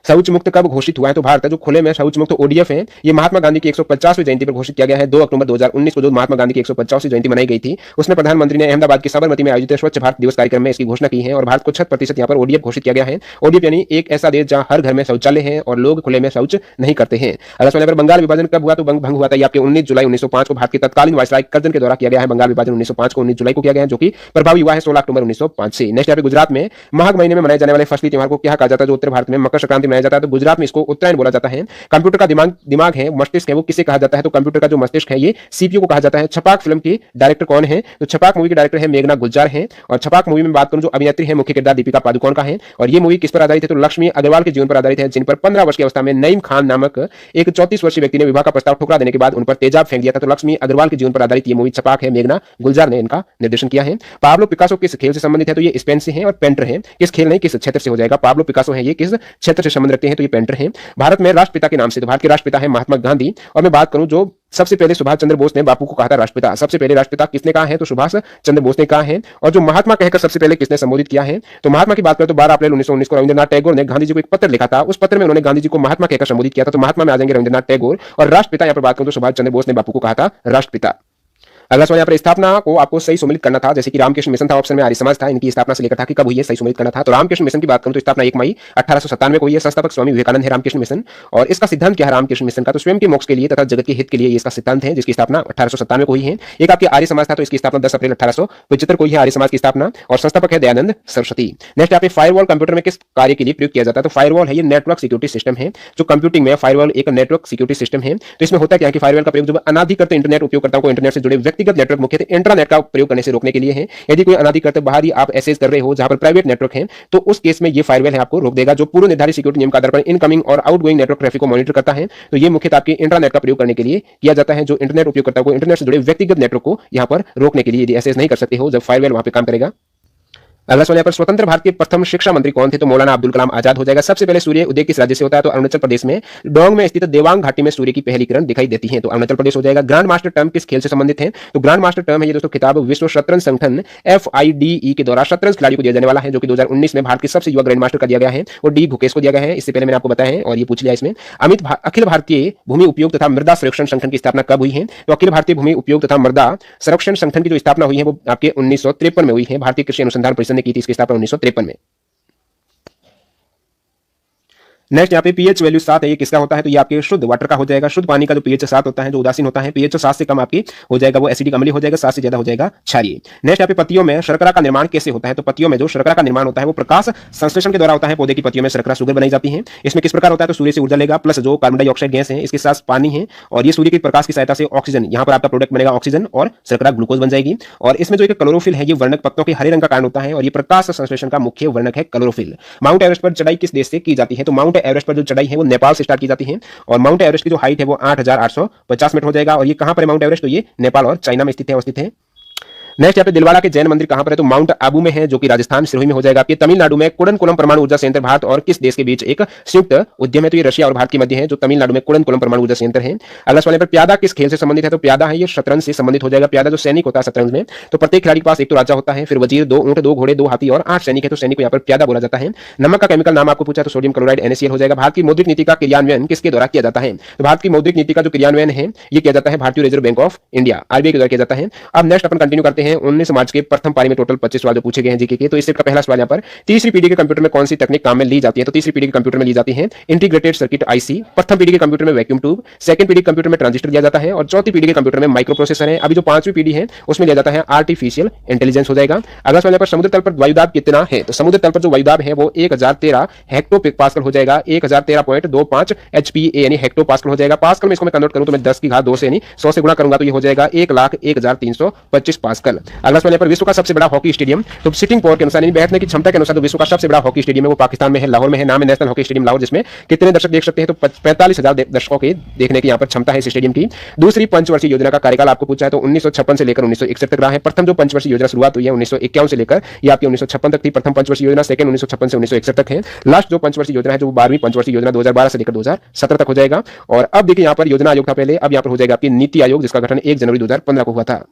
शौच मुक्त कब घोषित हुआ है? तो भारत जो खुले में शौच मुक्त ओडीएफ है, ये महात्मा गांधी की 150वीं जयंती पर घोषित किया गया है। 2 अक्टूबर 2019 को जो महात्मा गांधी की 150वीं जयंती मनाई गई थी, उसमें प्रधानमंत्री ने अहमदाबाद के साबरमती में आयोजित स्वच्छ भारत दिवस कार्यक्रम में इसकी घोषणा की है। और भारत को 100% यहाँ पर ओडीएफ घोषित किया गया है। ओडीएफ यानी एक ऐसा देश जहां हर घर में शौचालय है और लोग खुले में शौच नहीं करते हैं। अगर सवाल बंगाल विभाजन कब हुआ? तो भंग हुआ था ये आपके 19 जुलाई 1905 को भारत के तत्कालीन वायसराय कर्जन के द्वारा किया गया है। बंगाल विभाजन 1905 को 19 जुलाई को किया गया है, जो कि प्रभावी हुआ है 16 अक्टूबर 1905 से। नेक्स्ट यहाँ पे गुजरात में माघ महीने में मनाए जाने वाले फसली त्योहार को क्या कहा जाता है? जो उत्तर भारत में मकर संक्रांति मनाया जाता है, तो गुजरात में इसको उत्तरायण बोला जाता है। कंप्यूटर का दिमाग है, मस्तिष्क है, वो किसे कहा जाता है? तो कंप्यूटर का जो मस्तिष्क है ये सीपीयू को कहा जाता है। छपाक फिल्म की डायरेक्टर कौन है? तो छपाक मूवी के डायरेक्टर है मेघना गुलजार है। और छपाक मूवी में बात करूं जो अभिनेत्री है मुख्य किरदार दीपिका पादुकोण का है। और ये मूवी किस पर आधारित है? तो लक्ष्मी अग्रवाल के जीवन पर आधारित है, जिन पर 15 वर्ष की अवस्था में नईम खान नामक एक 34 वर्षीय व्यक्ति ने विवाह का प्रस्ताव ठुकरा देने के बाद उन पर तेजाब फेंक दिया था। तो लक्ष्मी अग्रवाल के जीवन पर आधारित ये मूवी छपाक है, मेघना गुलजार ने इनका निर्देशन किया है। पाब्लो पिकासो किस खेल से संबंधित है? तो ये स्पेन से है। और पेंटर है, किस खेल नहीं किस क्षेत्र से हो जाएगा? पाब्लो पिकासो है, ये किस क्षेत्र से संबंध रखते हैं? तो ये पेंटर है। भारत में राष्ट्रपिता के नाम से, तो भारत के राष्ट्रपिता है महात्मा गांधी। और मैं बात करूं जो सबसे पहले सुभाष चंद्र बोस ने बापू को कहा था राष्ट्रपिता, सबसे पहले राष्ट्रपिता किसने कहा है? तो सुभाष चंद्र बोस ने कहा है। और जो महात्मा कहकर सबसे पहले किसने संबोधित किया है? तो महात्मा की बात करें तो 12 अप्रैल 1919 को रविंद्रनाथ टैगोर ने गांधी जी को एक पत्र लिखा था। उस पत्र में उन्होंने गांधी जी को महात्मा कहकर संबोधित किया था। तो महात्मा में आ जाएंगे रविंद्रनाथ टैगोर। और राष्ट्रपिता यहाँ पर बात करूं तो सुभाष चंद्र बोस ने बापू को कहा था राष्ट्रपिता। अगला सवाल यहाँ पर स्थापना को आपको सही सुमेलित करना था, जैसे कि रामकृष्ण मिशन था, ऑप्शन में आर्य समाज था, इनकी स्थापना से लेकर था कि कब हुई है, सही सुमेलित करना था। तो रामकृष्ण मिशन की बात करूं तो स्थापना 1 मई 1897 को हुई है। संस्थापक स्वामी विवेकानंद है रामकृष्ण मिशन। और इसका सिद्धांत क्या है रामकृष्ण मिशन का? तो स्वयं के मोक्ष के लिए तथा जगत के हित के लिए ये इसका सिद्धांत है, जिसकी स्थापना 1897 को हुई है। एक आपके आर्य समाज था, तो इसकी स्थापना 10 अप्रैल 1875 को हुई है आर्य समाज की स्थापना। और संस्थापक है दयानंद सरस्वती। नेक्स्ट यहाँ पे फायरवॉल कंप्यूटर में किस कार्य के लिए प्रयोग किया जाता है? तो फायरवॉल है ये नेटवर्क सिक्योरिटी सिस्टम है। जो कंप्यूटिंग में फायरवॉल एक नेटवर्क सिक्योरिटी सिस्टम है। तो इसमें होता क्या है कि फायरवॉल का प्रयोग जब अनाधिकृत इंटरनेट उपयोगकर्ताओं को इंटरनेट से जुड़े व्यक्तिगत नेटवर्क मुख्यतः इंट्रानेट का प्रयोग करने से रोकने के लिए है। यदि कोई अनाधिकृत बाहर ही आप एसेज कर रहे हो जहां पर प्राइवेट नेटवर्क है, तो उस केस में ये फायरवॉल है आपको रोक देगा, जो पूर्व निर्धारित सिक्योरिटी नियम के आधार पर इनकमिंग और आउटगोइंग नेटवर्क ट्रैफिक को मॉनिटर करता है। तो ये मुख्यतः आपके इंटरनेट का प्रयोग करने के लिए किया जाता है, जो इंटरनेट उपयोगकर्ताओं को इंटरनेट से जुड़े व्यक्तिगत नेटवर्क को यहां पर रोकने के लिए। यदि एसेज नहीं कर सकते हो, जब फायरवॉल वहां पर काम करेगा। अगला सवाल यहाँ पर स्वतंत्र भारत के प्रथम शिक्षा मंत्री कौन थे? तो मौलाना अब्दुल कलाम आजाद हो जाएगा। सबसे पहले सूर्य उदय किस राज्य से होता है? तो अरुणाचल प्रदेश में डोंग में स्थित देवांग घाटी में सूर्य की पहली किरण दिखाई देती है, तो अरुणाचल प्रदेश हो जाएगा। ग्रैंड मास्टर टर्म किस खेल से संबंधित है? तो ग्रैंड मास्टर टर्म है ये दोस्तों खिताब विश्व शतरंज संगठन FIDE के द्वारा शतरंज खिलाड़ियों को दिया जाने वाला है, जो कि 2019 में भारत के सबसे युवा ग्रैंड मास्टर का दिया गया है, और डी गुकेश को दिया गया है। इससे पहले मैंने आपको बताया है और ये पूछ लिया इसमें। अखिल भारतीय भूमि उपयोग तथा मृदा संरक्षण संगठन की स्थापना कब हुई है? तो अखिल भारतीय भूमि उपयोग तथा मृदा संरक्षण संगठन की जो स्थापना हुई है वो आपके 1953 में हुई है। भारतीय कृषि अनुसंधान परिषद ने की थी इसकी स्थापना 1953 में। नेक्स्ट यहाँ पे पीएच वैल्यू 7 है, ये किसका होता है? तो ये आपके शुद्ध वाटर का हो जाएगा। शुद्ध पानी का जो पीएच 7 होता है, जो उदासीन होता है, पीएच 7 से कम आपकी हो जाएगा वो एसिडिक अम्लीय हो जाएगा, 7 से ज्यादा हो जाएगा क्षारीय। नेक्स्ट यहाँ पे पत्तियों में शर्करा का निर्माण कैसे होता है? तो पत्तियों में जो शर्करा का निर्माण होता है वो प्रकाश संश्लेषण के द्वारा होता है। पौधे की पत्तियों में शर्करा शुगर बनाई जाती है। इसमें किस प्रकार होता है? तो सूर्य से ऊर्जा लेगा प्लस जो कार्बन डाइऑक्साइड गैस है, इसके साथ पानी है, और ये सूर्य के प्रकाश की सहायता से ऑक्सीजन, यहाँ पर आपका प्रोडक्ट बनेगा ऑक्सीजन, और शर्करा ग्लूकोज बन जाएगी। और इसमें जो एक क्लोरोफिल है, ये वर्णक पत्तों के हरे रंग का कारण होता है, और ये प्रकाश संश्लेषण का मुख्य वर्णक है क्लोरोफिल। माउंट एवरेस्ट पर चढ़ाई किस देश से की जाती है? तो माउंट एवरेस्ट पर जो चढ़ाई है वो नेपाल से स्टार्ट की जाती है, और माउंट एवरेस्ट की जो हाइट है वो 8850 मीटर हो जाएगा। और ये कहां पर है माउंट एवरेस्ट? तो ये नेपाल और चाइना में स्थित है, अवस्थित है। नेक्स्ट यहाँ पे दिलवाड़ा के जैन मंदिर कहां पर है? तो माउंट आबू में है, जो कि राजस्थान सिरोही में हो जाएगा। आपके तमिलनाडु में कुडनकुलम परमाणु ऊर्जा संयंत्र भारत और किस देश के बीच एक संयुक्त उद्यम है? तो ये रशिया और भारत के मध्य है, जो तमिलनाडु में कुडनकुलम परमाणु ऊर्जा संयंत्र है। अगला सवाल पर प्यादा किस खेल से संबंधित है? तो प्यादा है ये शतरंज से संबंधित हो जाएगा। प्यादा जो सैनिक होता है शतरंज में, तो प्रत्येक खिलाड़ी के पास एक तो राजा होता है, फिर वजीर, 2 ऊंट, 2 घोड़े, 2 हाथी और 8 सैनिक है, तो सैनिक को यहाँ पर प्यादा बोला जाता है। नमक का केमिकल नाम आपको पूछा तो सोडियम क्लोराइड NaCl हो जाएगा। भारत की मौद्रिक नीति का क्रियान्वयन किसके द्वारा किया जाता है? तो भारत की मौद्रिक नीति का जो क्रियान्वयन है ये किया जाता है भारतीय reserve bank of India, RBI के द्वारा किया जाता है। अब नेक्स्ट अपन कंटिन्यू करते हैं। 19 मार्च के प्रथम पारी में टोटल 25 सवाल जो पूछे गए हैं जीके के। तो इससे पहला सवाल यहाँ पर, तीसरी पीढ़ी के कंप्यूटर में कौन सी तकनीक काम में ली जाती है? तो तीसरी पीढ़ी के कंप्यूटर में ली जाती है इंटीग्रेटेड सर्किट IC। प्रथम पीढ़ी के कंप्यूटर में वैक्यूम ट्यूब, सेकंड पीढ़ी के कंप्यूटर में ट्रांजिस्टर लिया जाता है, और चौथी पीढ़ी के कंप्यूटर में माइक्रो प्रोसेसर है। अभी जो पांचवी पीढ़ी है उसमें लिया जाता है आर्टिफिशियल इंटेलिजेंस हो जाएगा। अगला सवाल पर, समुद्र तल पर वायुदाब कितना है? तो समुद्र तल पर जो वायुदाब है वो 1013 हेक्टोपास्कल हो जाएगा, 1013.25 HPA यानी हेक्टोपास्कल हो जाएगा। पास्कल में इसको मैं कन्वर्ट करूं तो मैं 10 की घात 2 से यानी 100 से गुणा करूंगा तो ये हो जाएगा 1,01,325 पास्कल। अगला सवाल पर, विश्व का सबसे बड़ा हॉकी स्टेडियम, तो सिटिंग पावर के अनुसार यानी बैठने की क्षमता के अनुसार तो विश्व का सबसे बड़ा हॉकी स्टेडियम है वो पाकिस्तान में है, लाहौर में है। नाम है नेशनल हॉकी स्टेडियम लाहौर, जिसमें कितने दर्शक देख सकते हैं? तो 45,000 दर्शकों के देखने की यहाँ पर क्षमता है इस स्टेडियम की। दूसरी पंचवर्षीय योजना का कार्यकाल आपको पूछा है तो 1956 से लेकर 1961 तक रहा है। प्रथम जो पंचवर्षीय योजना शुरुआत हुई है 1951 से लेकर ये आपकी 1956 तक थी, प्रथम पंचवर्षीय योजना। सेकंड 1956 से 1961 तक है। लास्ट जो पंचवर्षीय योजना है जो 12वीं पंचवर्षीय योजना 2012 से लेकर 2017 तक हो जाएगा। और अब देखिए यहाँ पर योजना आयोग था पहले, अब यहाँ पर हो जाएगा आपकी नीति आयोग, जिसका गठन 1 जनवरी 2015 को हुआ था।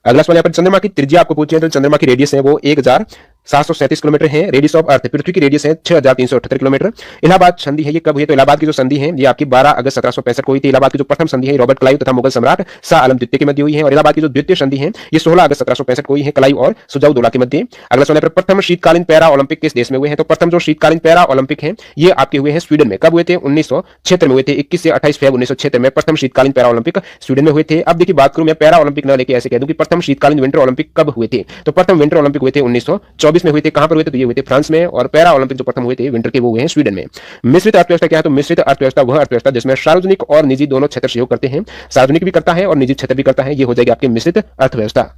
अगला सवाल यहाँ पर, चंद्रमा की त्रिज्या आपको पूछे तो चंद्रमा की रेडियस है वो 1737 किलोमीटर है। रेडियस ऑफ अर्थ, पृथ्वी की रेडियस है 6378 किलोमीटर। इलाहाबाद संधि है ये कब हुई? तो इलाहाबाद की जो संधि है ये आपकी 12 अगस्त 1765 को हुई थी। इलाहाबाद की जो प्रथम संधि है रॉबर्ट क्लाइव तथा मुगल सम्राट शाह आलम द्वितीय के मध्य हुई है। और इलाहाबाद की जो द्वितीय संधि है ये 16 अगस्त 1765 को हुई है, क्लाइव और सुजाउद्दौला के मध्य। अगला सवाल पर, प्रथम शीतकालीन पैरा ओलंपिक किस देश में हुए हैं? तो प्रथम जो शीतकालीन पैरा ओलंपिक है ये आपके हुए हैं स्वीडन में। कब हुए थे? 1976 में हुए थे, 21 से 28 फरवरी 1976 में प्रथम शीतकालीन पैरा ओलंपिक स्वीडन में हुए थे। अब देखिए बात करूं मैं पैरा ओलंपिक न लेके ऐसे कह दूं कि प्रथम शीतकालीन विंटर ओलंपिक कब हुए थे? तो प्रथम विंटर ओलंपिक हुए थे 1924 में हुए थे। कहां पर हुए थे? तो ये हुए थे फ्रांस में। और पैरा ओलंपिक जो प्रथम हुए थे विंटर के वो हुए हैं स्वीडन में। मिश्रित अर्थव्यवस्था क्या है? तो मिश्रित अर्थव्यवस्था वह अर्थव्यवस्था जिसमें सार्वजनिक और निजी दोनों क्षेत्र सहयोग करते हैं, सार्वजनिक भी करता है और निजी क्षेत्र भी करता है, ये हो जाएगी आपकी मिश्रित अर्थव्यवस्था।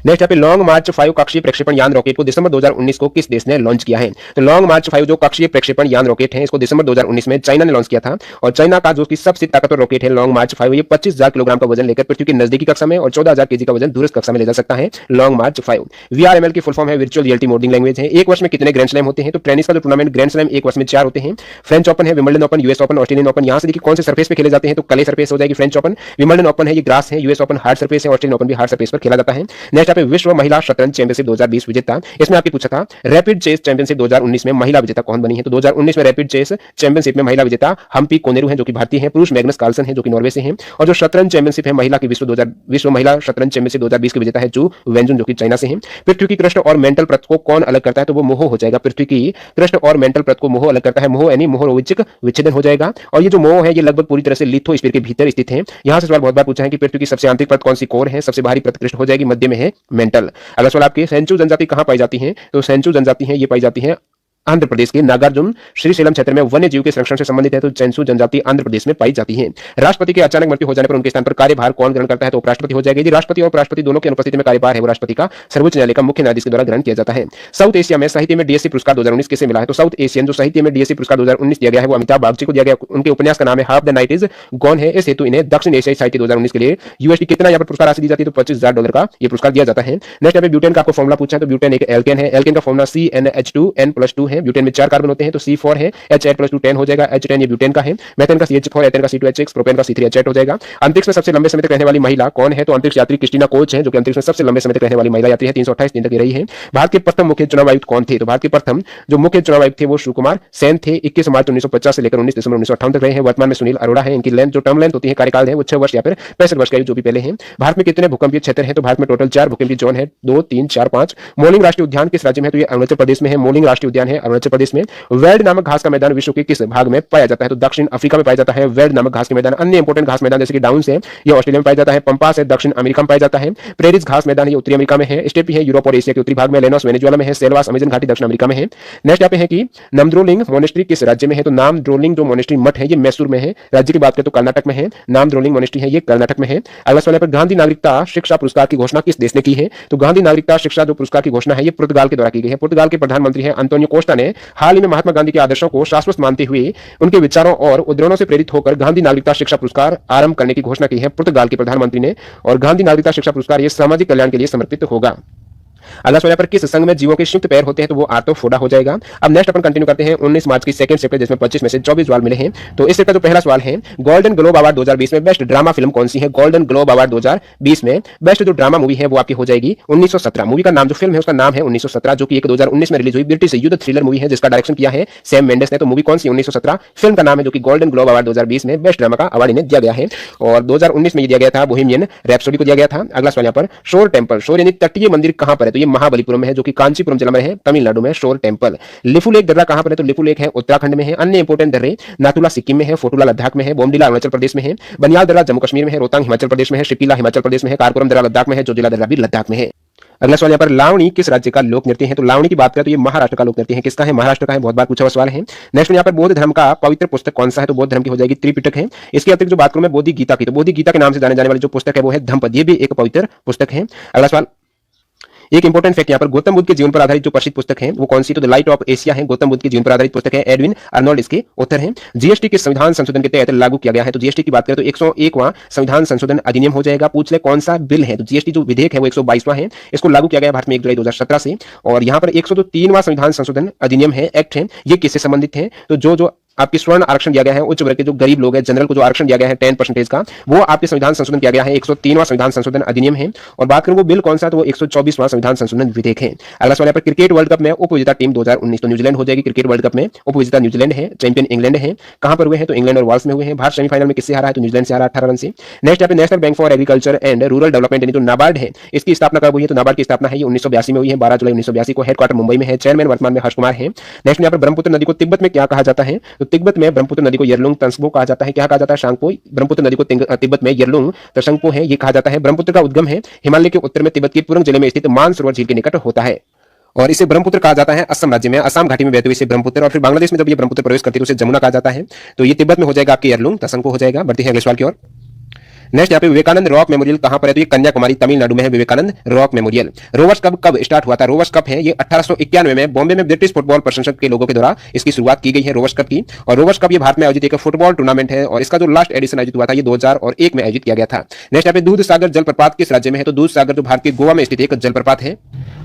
नेक्स्ट यहाँ पे लॉन्ग मार्च 5 कक्षीय प्रक्षेपण यान रॉकेट को दिसंबर 2019 को किस देश ने लॉन्च किया है? तो लॉन्ग मार्च 5 जो कक्षीय प्रक्षेपण यान रॉकेट है इसको दिसंबर 2019 में चाइना ने लॉन्च किया था। और चाइना का जो कि सबसे ताकतवर रॉकेट है लॉन्ग मार्च 5, ये 25,000 किलोग्राम का वजन लेकर पृथ्वी की नजदीकी कक्षा में और 14,000 केजी का वजन दूरस्थ कक्षा में ले जा सकता है लॉन्ग मार्च 5। VRML की फुल फॉर्म है वर्चुअल रियलिटी मॉडलिंग लैंग्वेज है। एक वर्ष में कितने ग्रैंड स्लैम होते हैं? तो टेनिस का जो टूर्नामेंट ग्रैंड स्लैम एक वर्ष में 4 होते हैं। फ्रेंच ओपन है, Wimbledon open, US open, Australian open. यहाँ से देखिए कौन से सरफेस पे खेले जाते हैं? तो क्ले सरफेस हो जाएगी फ्रेंच ओपन। विंबलडन ओपन है ये ग्रास है, US ओपन हार्ड सरफेस है, ऑस्ट्रेलियन ओपन भी हार्ड सरफेस पर खेला जाता है। नेक्स्ट यहाँ पे विश्व महिला शतरंज चैंपियनशिप 2020 विजेता, इसमें आपके पूछा था रैपिड चेस चैंपियनशिप 2019 में महिला विजेता कौन बनी है? तो 2019 में रैपिड चेस चैंपियनशिप में महिला विजेता हम्पी कोनेरू है जो कि भारतीय है, पुरुष मैग्नस कार्लसन है जो कि नॉर्वे से है। और जो शतरंज चैंपियनशिप है महिला की विश्व महिला शतरंज चैंपियनशिप 2020 की विजेता है जू वेंजुन जो कि चाइना से है। पृथ्वी की कृष्ण और मेंटल परत को कौन अलग करता है? तो वो मोह हो जाएगा। पृथ्वी की कृष्ण और मेंटल परत को मोह अलग करता है, मोह यानी मोहरोविचिक विच्छेदन हो जाएगा। और ये जो मोह है ये लगभग पूरी तरह से लिथोस्फीयर के भीतर स्थित है। यहाँ से सवाल बहुत बार पूछा है कि पृथ्वी की सबसे आंतरिक परत कौन सी कोर है? सबसे बाहरी परत कृष्ण हो जाएगी, मध्य में है मेंटल। अगला सवाल आपके, सेंचू जनजाति कहां पाई जाती है? तो सेंचू जनजाति है ये पाई जाती है आंध्र प्रदेश के नागार्जुन श्रीशैलम क्षेत्र में वन्य जीव के संरक्षण से संबंधित है। तो सेंचू जनजाति आंध्र प्रदेश में पाई जाती है। राष्ट्रपति के अचानक मृत्यु हो जाने पर उनके स्थान पर कार्यभार कौन ग्रहण करता है? तो उपराष्ट्रपति हो जाएगा। यदि राष्ट्रपति और उपराष्ट्रपति दोनों की अनुपस्थिति में कार्यभार है वो राष्ट्रपति का सर्वोच्च न्यायालय का मुख्य न्यायाधीश के द्वारा ग्रहण किया जाता है। साउथ एशिया में साहित्य में DSC पुरस्कार 2019 किसे मिला है? तो साउथ एशियन जो साहित्य में DSC पुरस्कार 2019 दिया गया है वो अमिताभ बागची को दिया गया। उनके उपन्यास का नाम है half the night is gone है। इस हेतु इन्हें दक्षिण एशियाई साहित्य 2019 के लिए USD कितना यहाँ पर पुरस्कार राशि दी जाती है? तो $25,000 का ये पुरस्कार दिया जाता है। नेक्स्ट यहाँ पे ब्यूटेन का आपको फॉर्मुला पूछा है तो ब्यूटेन एक एल्केन है। एल्केन का फॉर्मुला CnH2n+2 है। ब्यूटेन में 4 कार्बन होते हैं तो C4 है, H8+2 10 हो जाएगा। H10 ये ब्यूटेन का है। मेथेन का CH4, एथेन का C2H6, प्रोपेन का C3H8 हो जाएगा। अंतरिक्ष में सबसे लंबे समय तक रहने वाली महिला कौन है? तो अंतरिक्ष यात्री क्रिस्टीना कोच है जो कि अंतरिक्ष में सबसे लंबे समय तक रहने वाली महिला यात्री है, 328 दिन तक रही है। भारत के प्रथम मुख्य चुनाव आयुक्त कौन थे? तो भारत के प्रथम जो मुख्य चुनाव आयुक्त थे वो शिवकुमार सेन थे। 21 मार्च 1950 से लेकर 19 दिसंबर 1958 तक रहे हैं। वर्तमान में सुनील अरोड़ा है। इनकी लेंथ जो टर्म लेंथ होती है कार्यकाल है वो 6 वर्ष या फिर 65 वर्ष का जो भी पहले हैं। भारत में कितने भूकंपीय क्षेत्र हैं? तो भारत में टोटल 4 भूकंपीय जोन है, 2, 3, 4, 5। मोलिंग राष्ट्रीय उद्यान किस राज्य में है? तो ये अरुणाचल प्रदेश में है। मोलिंग राष्ट्रीय उद्यान है अरुणाचल प्रदेश में। वेल्ड नामक घास का मैदान विश्व के किस भाग में पाया जाता है? तो दक्षिण अफ्रीका में पाया जाता है वेल्ड नामक घास के मैदान। अन्य इंपोर्टेंट घास मैदान जैसे कि डाउन्स है ये ऑस्ट्रेलिया में पाया जाता है। पंपास है दक्षिण अमेरिका में पाया जाता है। प्रेरिज घास मैदान है उत्तरी अमेरिका में है। स्टेपी है यूरोप और एशिया के उत्तरी भाग में। लेनोस वेनेजुएला में है। सेलवास अमेजन घाटी दक्षिण अमेरिका में है। नेक्स्ट यहाँ पे है कि नामद्रोलिंग मोनेस्ट्री किस राज्य में है? तो नामद्रोलिंग जो मोनेस्ट्री मठ है ये मैसूर में है। राज्य की बात करें तो कर्नाटक में है। नामद्रोलिंग मोनेस्ट्री है ये कर्नाटक में है। अगला सवाल पर गांधी नागरिकता शिक्षा पुरस्कार की घोषणा किस देश ने की है? तो गांधी नागरिकता शिक्षा जो पुरस्कार की घोषणा है ये पुर्तगाल के द्वारा की गई है। पुर्तगाल के प्रधानमंत्री हैं अंतोनियो कोस्टा ने हाल ही में महात्मा गांधी के आदर्शों को शाश्वत मानते हुए उनके विचारों और उद्धरणों से प्रेरित होकर गांधी नागरिकता शिक्षा पुरस्कार आरंभ करने की घोषणा की है पुर्तगाल के प्रधानमंत्री ने। और गांधी नागरिकता शिक्षा पुरस्कार ये सामाजिक कल्याण के लिए समर्पित होगा। अगला सवाल पर किस संघ में जीवों के संयुक्त पैर होते हैं? तो वो आर्थ्रोपोडा हो जाएगा। अब नेक्स्ट अपन कंटिन्यू करते हैं 19 मार्च की सेकंड शिफ्ट जिसमें 25 में से 24 सवाल मिले हैं। तो इस शिफ्ट का जो पहला सवाल है गोल्डन ग्लोब अवार्ड 2020 में बेस्ट ड्रामा फिल्म कौन सी है? गोल्डन ग्लोब अवार्ड 2020 में बेस्ट जो ड्रामा मूवी है वो आपकी हो जाएगी 1917। मूवी का नाम जो फिल्म है उसका नाम है 1917 जो कि एक 2019 में रिलीज हुई ब्रिटिश युद्ध थ्रिलर मूवी है जिसका डायरेक्शन किया है सैम मेंडेस ने। तो मूवी कौन सी 1917 फिल्म का नाम है जो कि गोल्डन ग्लोब अवार्ड 2020 में बेस्ट ड्रामा का अवार्ड इन्हें दिया गया है। और 2019 में ये दिया गया था बोहेमियन रैप्सोडी को दिया गया था। अगला सवाल यहाँ पर शोर टेम्पल शोर यानी तटीय मंदिर कहां पर है? तो ये महाबलीपुरम में है जो कि कांचीपुरम जिला में है तमिलनाडु में शोर टेम्पल। लिफू लेक दर्रा कहां पर है? तो लिफू लेक है उत्तराखंड में है। अन्य इंपोर्टेंट दर्रे नाथुला सिक्किम में है। फोटुला लद्दाख में है। बोमडिला अरुणाचल प्रदेश में है। बनियाल दर्रा जम्मू कश्मीर में है। रोहतांग हिमाचल प्रदेश में है। शिपिला हिमाचल प्रदेश में है। कारकोरम दर्रा लद्दाख में है। जोजिला दर्रा भी लद्दाख में है। अगला सवाल यहाँ पर लावणी किस राज्य का लोक नृत्य है? तो लावणी की बात करें तो ये महाराष्ट्र का लोक नृत्य है। किसका है? महाराष्ट्र का है। बहुत बार पूछा हुआ सवाल है। नेक्स्ट यहाँ पर बौद्ध धर्म का पवित्र पुस्तक कौन सा है? तो बौद्ध धर्म की हो जाएगी त्रिपिटक है। इसके अतिरिक्त जो बात करूं मैं बोधि गीता की तो बोधि गीता के नाम से जाने जाने वाली जो पुस्तक है वो है धम्मपद। ये भी एक पवित्र पुस्तक है। अगला सवाल एक इंपोर्टेंट फैक्ट यहाँ पर गौतम बुद्ध के जीवन पर आधारित जो प्रसिद्ध पुस्तक है वो कौन सी? तो द लाइट ऑफ एशिया है। गौतम बुद्ध के जीवन पर आधारित पुस्तक है। एडविन अर्नोल्ड इसके ऑथर हैं। जीएसटी के संविधान संशोधन के तहत लागू किया गया है? तो जीएसटी की बात करें तो 101वां संविधान संशोधन अधिनियम हो जाएगा। पूछ ले कौन सा बिल है? तो जीएसटी जो विधेयक है वो 122वां है। इसको लागू किया गया भारत में 1 जुलाई 2017 से। और यहाँ पर 103वां संविधान संशोधन अधिनियम है एक्ट है ये किससे संबंधित है? तो जो आपकी स्वर्ण आरक्षण दिया गया है उच्च वर्ग के जो गरीब लोग हैं जनरल को जो आरक्षण दिया गया है 10% का वो आपके संविधान संशोधन किया गया है 103वां संविधान संशोधन अधिनियम है। और बात करूं वो बिल कौन सा तो वो 124वां संविधान संशोधन विधेयक है। अगला सवाल पर क्रिकेट वर्ल्ड कप में उपविजेता टीम 2019 तो न्यूजीलैंड हो जाएगी। क्रिकेट वर्ल्ड कप में उपविजेता न्यूजीलैंड है। चैंपियन इंग्लैंड है। कहां पर हुए हैं? तो इंग्लैंड और वेल्स में हुए हैं। भारत सेमीफाइनल में किससे हारा है? तो न्यूजीलैंड से हारा 18 रन से। नेक्स्ट यहाँ पे national bank for agriculture and rural development यानी जो नाबार्ड है इसकी स्थापना कब हुई है? तो नाबार्ड की स्थापना है 1982 में हुई है 12 जुलाई 1982 को। हेडक्वार्टर मुंबई में है। चेयरमैन वर्तमान में हर्ष कुमार है। नेक्स्ट यहाँ पर ब्रह्मपुत्र नदी को तिब्बत में क्या कहा जाता है? तो तिब्बत में ब्रह्मपुत्र नदी को यरलुंग तंसबो कहा जाता है। क्या कहा जाता है? शांगपो। ब्रह्मपुत्र नदी को तिब्बत में यरलुंग तंसबो है ये कहा जाता है। ब्रह्मपुत्र का उद्गम है हिमालय के उत्तर में तिब्बत के पूर्व जिले में स्थित मानसरोवर झील के निकट होता है और इसे ब्रह्मपुत्र कहा जाता है असम राज्य में असम घाटी में बहते हुए इसे ब्रह्मपुत्र। और फिर बांग्लादेश में जब ये ब्रह्मपुत्र प्रवेश करती है तो उसे जमुना कहा जाता है। तो ये तिब्बत में हो जाएगा आपके यरलुंग तंसबो हो जाएगा। बढ़ते हैं अगले सवाल की ओर। नेक्स्ट यहाँ पे विवेकानंद रॉक मेमोरियल कहां पर है? तो ये कन्याकुमारी तमिलनाडु में है विवेकानंद रॉक मेमोरियल। रोवर्स कब स्टार्ट हुआ था? रोवर्स कप है ये 1891 में बॉम्बे में ब्रिटिश फुटबॉल प्रशंसक के लोगों के द्वारा इसकी शुरुआत की गई है रोवर्स कप की। और रोवर्स कप ये भारत में आयोजित एक फुटबॉल टूर्नामेंट है और इसका जो लास्ट एडिशन आयोजित हुआ था ये 2001 में आयोजित किया गया था। नेक्स्ट यहाँ पे दूध सागर जलप्रपात किस राज्य में है? तो दूध सागर जो भारत के गोवा में स्थित एक जलप्रपात है।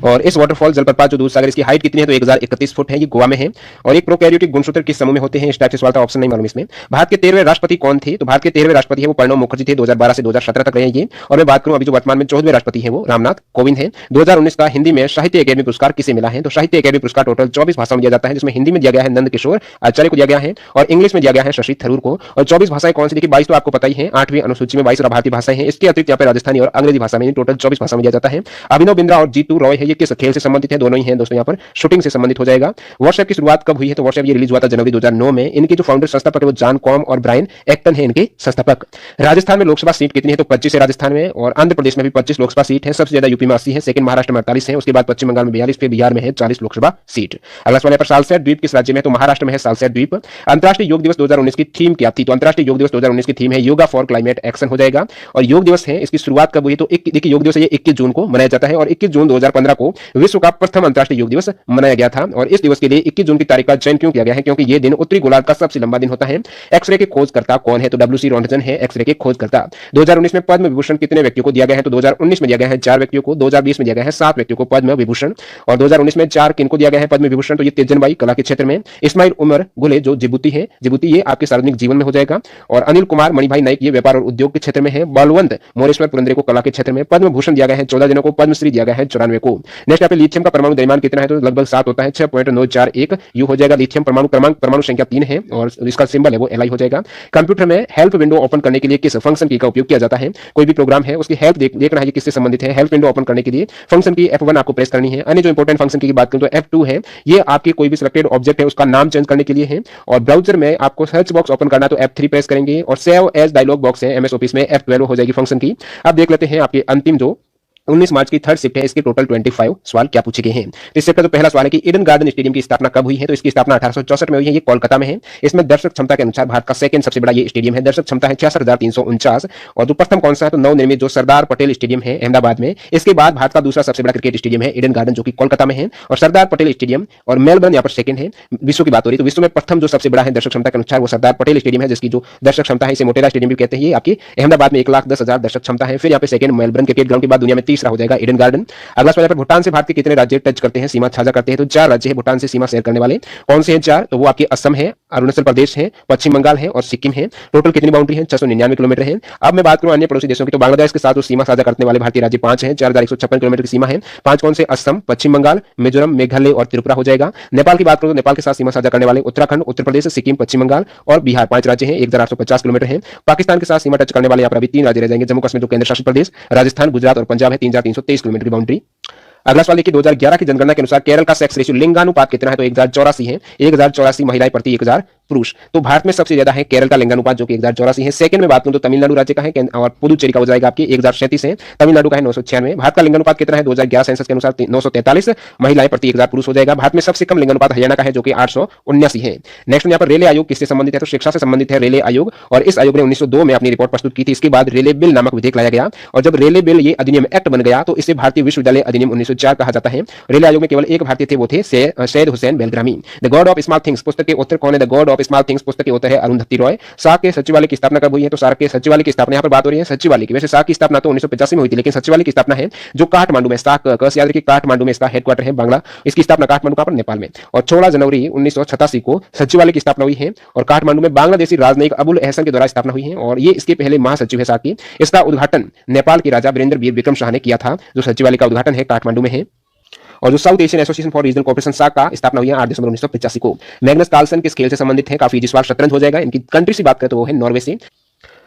और इस वाटरफॉल जलप्रपात जो दूध सागर इसकी हाइट कितनी है? तो 1031 फुट है। ये गोवा में है। और एक प्रोकैरियोटिक गुणसूत्र किस समूह में होते हैं? इस टाइप से सवाल था ऑप्शन नहीं मालूम इसमें। भारत के 13वें राष्ट्रपति कौन थे? तो भारत के 13वें राष्ट्रपति है वो प्रणब मुखर्जी थे 2012 से 2017 तक रहे ये। और मैं बात करूं अभी जो वर्तमान में 14वें राष्ट्रपति हैं वो रामनाथ कोविंद हैं। 2019 का हिंदी में साहित्य अकादमी पुरस्कार किसे मिला है? तो साहित्य अकादमी पुरस्कार टोटल 24 भाषाओं में दिया जाता है जिसमें हिंदी में दिया गया है नंद किशोर आचार्य को दिया गया है और इंग्लिश में दिया गया है शशि थरूर को। और 24 भाषाएं कौन सी? देखिए 22 तो आपको पता ही है 8वीं अनुसूची में 22 भारतीय भाषाएं हैं। इसके अतिरिक्त यहाँ पे राजस्थानी और अंग्रेजी भाषा में टोटल 24 भाषा में दिया जाता है। अभिनव बिंद्रा और जीतू रॉय है ये किस खेल से संबंधित है? दोनों ही हैं दोस्तों यहाँ पर शूटिंग से संबंधित हो जाएगा। व्हाट्सएप की शुरुआत कब हुई है? तो व्हाट्सएप ये रिलीज हुआ था जनवरी 2009 में। इनके जो फाउंडर संस्थापक है वो जॉन कॉम और ब्रायन एक्टन है इनके संस्थापक। राजस्थान में लोकसभा सीट कितनी है? तो 25 है राजस्थान में। और आंध्र प्रदेश में भी 25 लोकसभा सीट है। सबसे ज्यादा यूपी में 80 है। सेकंड महाराष्ट्र में 48 है। उसके बाद पश्चिम बंगाल में 42 फिर बिहार में है 40 लोकसभा सीट। अगला सवाल पर सालसेट द्वीप किस राज्य में है? तो महाराष्ट्र में है सालसेट द्वीप। अंतर्राष्ट्रीय योग दिवस 2019 की थीम क्या थी? तो अंतर्राष्ट्रीय योग दिवस 2019 की थीम है योगा फॉर क्लाइमेट एक्शन हो जाएगा। और योग दिवस है इसकी शुरुआत कब हुई? तो देखिए योग दिवस ये 21 जून को मनाया जाता है और 21 जून 2015 को विश्व का प्रथम अंतर्राष्ट्रीय योग दिवस मनाया गया था। और इस दिवस के लिए 21 जून की तारीख का चयन क्यों किया गया है? क्योंकि ये दिन उत्तरी गोलार्ध का सबसे लंबा दिन होता है। एक्सरे के खोजकर्ता कौन है? तो डब्ल्यूसी रॉन्टजन है एक्सरे के खोजकर्ता। 2019 में पद्म विभूषण कितने व्यक्तियों को दिया गया है? तो 2019 में दिया गया है 4 व्यक्तियों को। 2020 में दिया गया है 7 व्यक्तियों को पद्म विभूषण। और 2019 में 4 किनको दिया गया है पद्म विभूषण? तो ये तेजनबाई कला के क्षेत्र में, इस्माइल उमर गुले जो जिबूती है, जिबूती ये आपके सार्वजनिक जीवन में हो जाएगा। और अनिल कुमार मणिभाई नाइक ये व्यापार और उद्योग के क्षेत्र में है। बालवंत मोरेश्वर पुरंदरे को कला के क्षेत्र में। पद्म भूषण दिया गया है 14 जनों को। पद्मश्री दिया गया है 94 को। नेक्स्ट यहाँ पे लिथियम का परमाणु द्रव्यमान कितना है? तो लगभग 7 होता है 6.941 यू हो जाएगा। लिथियम परमाणु क्रमांक परमाणु संख्या 3 है और इसका सिंबल है वो Li हो जाएगा। कंप्यूटर में हेल्प विंडो ओपन करने के लिए किस फंक्शन की का उपयोग किया जाता है। कोई भी प्रोग्राम है उसकी हेल्प देखना है, ये किससे संबंधित है। हेल्प विंडो ओपन करने के लिए फंक्शन की F1 आपको प्रेस करनी है। अन्य जो इंपॉर्टेंट फंक्शन की बात करूं तो F2 है, ये आपके कोई भी सिलेक्टेड ऑब्जेक्ट है उसका नाम चेंज करने के लिए है। और ब्राउजर में आपको सर्च बॉक्स ओपन करना है तो F3 प्रेस करेंगे। और सेव एज डायलॉग बॉक्स है MS ऑफिस में, F12 हो जाएगी फंक्शन की। अब देख लेते हैं आपके अंतिम जो 19 मार्च की थर्ड शिफ्ट है, इसके टोटल 25 सवाल क्या पूछे गए हैं। तो इस शिफ्ट का जो पहला सवाल है कि ईडन गार्डन स्टेडियम की स्थापना कब हुई है। तो इसकी स्थापना 1864 में हुई है, ये कोलकाता में है। इसमें दर्शक क्षमता के अनुसार भारत का सेकंड सबसे बड़ा ये स्टेडियम है। दर्शक क्षमता है 66,349। और जो प्रथम कौन सा है तो नवनिर्मित जो सरदार पटेल स्टेडियम है अहमदाबाद में। इसके बाद भारत का दूसरा सबसे बड़ा क्रिकेट स्टेडियम है ईडन गार्डन, जो कि कोलकाता में है। और सरदार पटेल स्टेडियम और मेलबर्न यहाँ पर सेकंड है। विश्व की बात हो रही है तो विश्व में प्रथम जो सबसे बड़ा है दर्शक क्षमता के अनुसार वो सरदार पटेल स्टेडियम है, जिसकी जो दर्शक क्षमता है इसे मोटेरा स्टेडियम भी कहते हैं। ये आपकी अहमदाबाद में 1,10,000 दर्शक क्षमता है। फिर यहाँ पे सेकंड मेलबर्न क्रिकेट ग्राउंड के बाद दुनिया में तीसरा हो जाएगा ईडन गार्डन। अगला सवाल पर भूटान से भारत के कितने राज्य टच करते हैं, सीमा साझा करते हैं। तो 4 राज्य है भूटान से सीमा शेयर करने वाले। कौन से हैं 4? तो वो आपके असम है, अरुणाचल प्रदेश है, पश्चिम बंगाल है और सिक्किम है। टोटल कितनी बाउंड्री है? 699 किलोमीटर है। अब मैं बात करूं अन्य पड़ोसी देशों की तो बांग्लादेश के साथ जो सीमा साझा करने वाले भारतीय राज्य 5 हैं। 4,156 किलोमीटर की सीमा है। 5 कौन से? असम, पश्चिम बंगाल, मिजोरम, मेघालय और त्रिपुरा हो जाएगा। नेपाल की बात करूं तो नेपाल के साथ सीमा साझा करने वाले उत्तराखंड, उत्तर प्रदेश, सिक्किम, पश्चिम बंगाल और बिहार 5 राज्य हैं। 1,850 किलोमीटर है। पाकिस्तान के साथ सीमा टच करने वाले यहाँ पर अभी 3 राज्य रह जाएंगे, जम्मू कश्मीर जो केंद्र शासित प्रदेश, राजस्थान, गुजरात और पंजाब है। 3,323 किलोमीटर की बाउंड्री। अगला सवाल देखिए 2011 की जनगणना के अनुसार केरल का सेक्स रेशियो लिंगानुपात कितना है। तो 1084 है। 1084 महिलाएं प्रति 1000 पुरुष। तो भारत में सबसे ज्यादा है केरल का लिंगानुपात जो कि 1084 है। सेकंड में बात करूं तो तमिलनाडु राज्य का है और पुदुचेरी का हो जाएगा आपकी 1037 है। तमिलनाडु का है 996। भारत का लिंगानुपात कितना है 2011 सेंसस के अनुसार 943 महिलाएं प्रति 1000 पुरुष हो जाएगा। भारत में सबसे कम लिंगानुपात हरियाणा का है जो कि 879 है। नेक्स्ट यहाँ पर रेलवे आयोग किससे संबंधित है। तो शिक्षा से संबंधित है रेलवे आयोग। और इस आयोग ने 1902 में अपनी रिपोर्ट प्रस्तुत की थी। इसके बाद रेलवे बिल नामक विधेयक लाया गया और जब रेलवे बिल ये अधिनियम एक्ट बन गया तो इसे भारतीय विश्वविद्यालय अधिनियम 1904 कहा जाता है। रेलवे आयोग में केवल एक भारतीय थे, वो थे Syed Hussain Bilgrami. The God of small things पुस्तक के उत्तर कौन है। The God of small things पुस्तक के उत्तर है अरुंधति रॉय। सार्क के सचिवालय की स्थापना कब हुई है। तो सार्क के सचिवालय की स्थापना यहाँ पर बात हो रही है सचिवालय की। वैसे सार्क की स्थापना तो 1985 में हुई थी, लेकिन सचिवालय की स्थापना है जो काठमांडू में, सार्क कस याद रखिए, काठमांडू में इसका हेडक्वार्टर है बांग्ला। इसकी स्थापना काठमांडू का नेपाल में। और 16 जनवरी 1987 को सचिवालय की स्थापना हुई है और काठमांडू में बांग्लादेशी राजनयिक अबुल एहसन के द्वारा स्थापना हुई है। और ये इसके पहले महासचिव है सार्क की। इसका उद्घाटन नेपाल के राजा वीरेंद्र वीर विक्रम शाह ने किया था। जो सचिवालय का उद्घाटन है काठमांडू में है। और जो South Asian Association for Regional Cooperation SAARC का स्थापना हुई है 8 दिसंबर 1985 को। मैग्नस कार्लसन किस खेल से संबंधित है। काफी इजी सवाल, शतरंज हो जाएगा। इनकी कंट्री से बात करें तो वो है नॉर्वे से।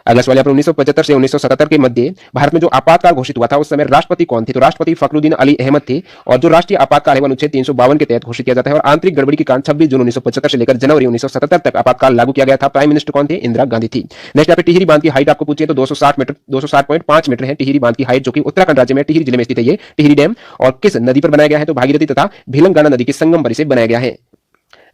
अगला सवाल 1975 से 1977 के मध्य भारत में जो आपातकाल घोषित हुआ था उस समय राष्ट्रपति कौन थे। तो राष्ट्रपति फखरुद्दीन अली अहमद थे। और जो राष्ट्रीय आपातकाल है अनुच्छेद 352 के तहत घोषित किया जाता है। और आंतरिक गड़बड़ी के कारण 26 जून 1975 से लेकर जनवरी 1977 तक आपातकाल लागू किया गया था। प्राइम मिनिस्टर कौन थे। इंदिरा गांधी थी। नेक्स्ट यहाँ पे टिहरी बांध की हाइट आपको पूछिए तो 260.5 मीटर है टिहरी बांध की हाइट, जो कि उत्तराखंड राज्य में टिहरी जिले में स्थित है ये टिहरी डैम। और किस नदी पर बनाया गया है। तो भागीरथी तथा भिलंगाना नदी के संगम पर इसे बनाया गया है।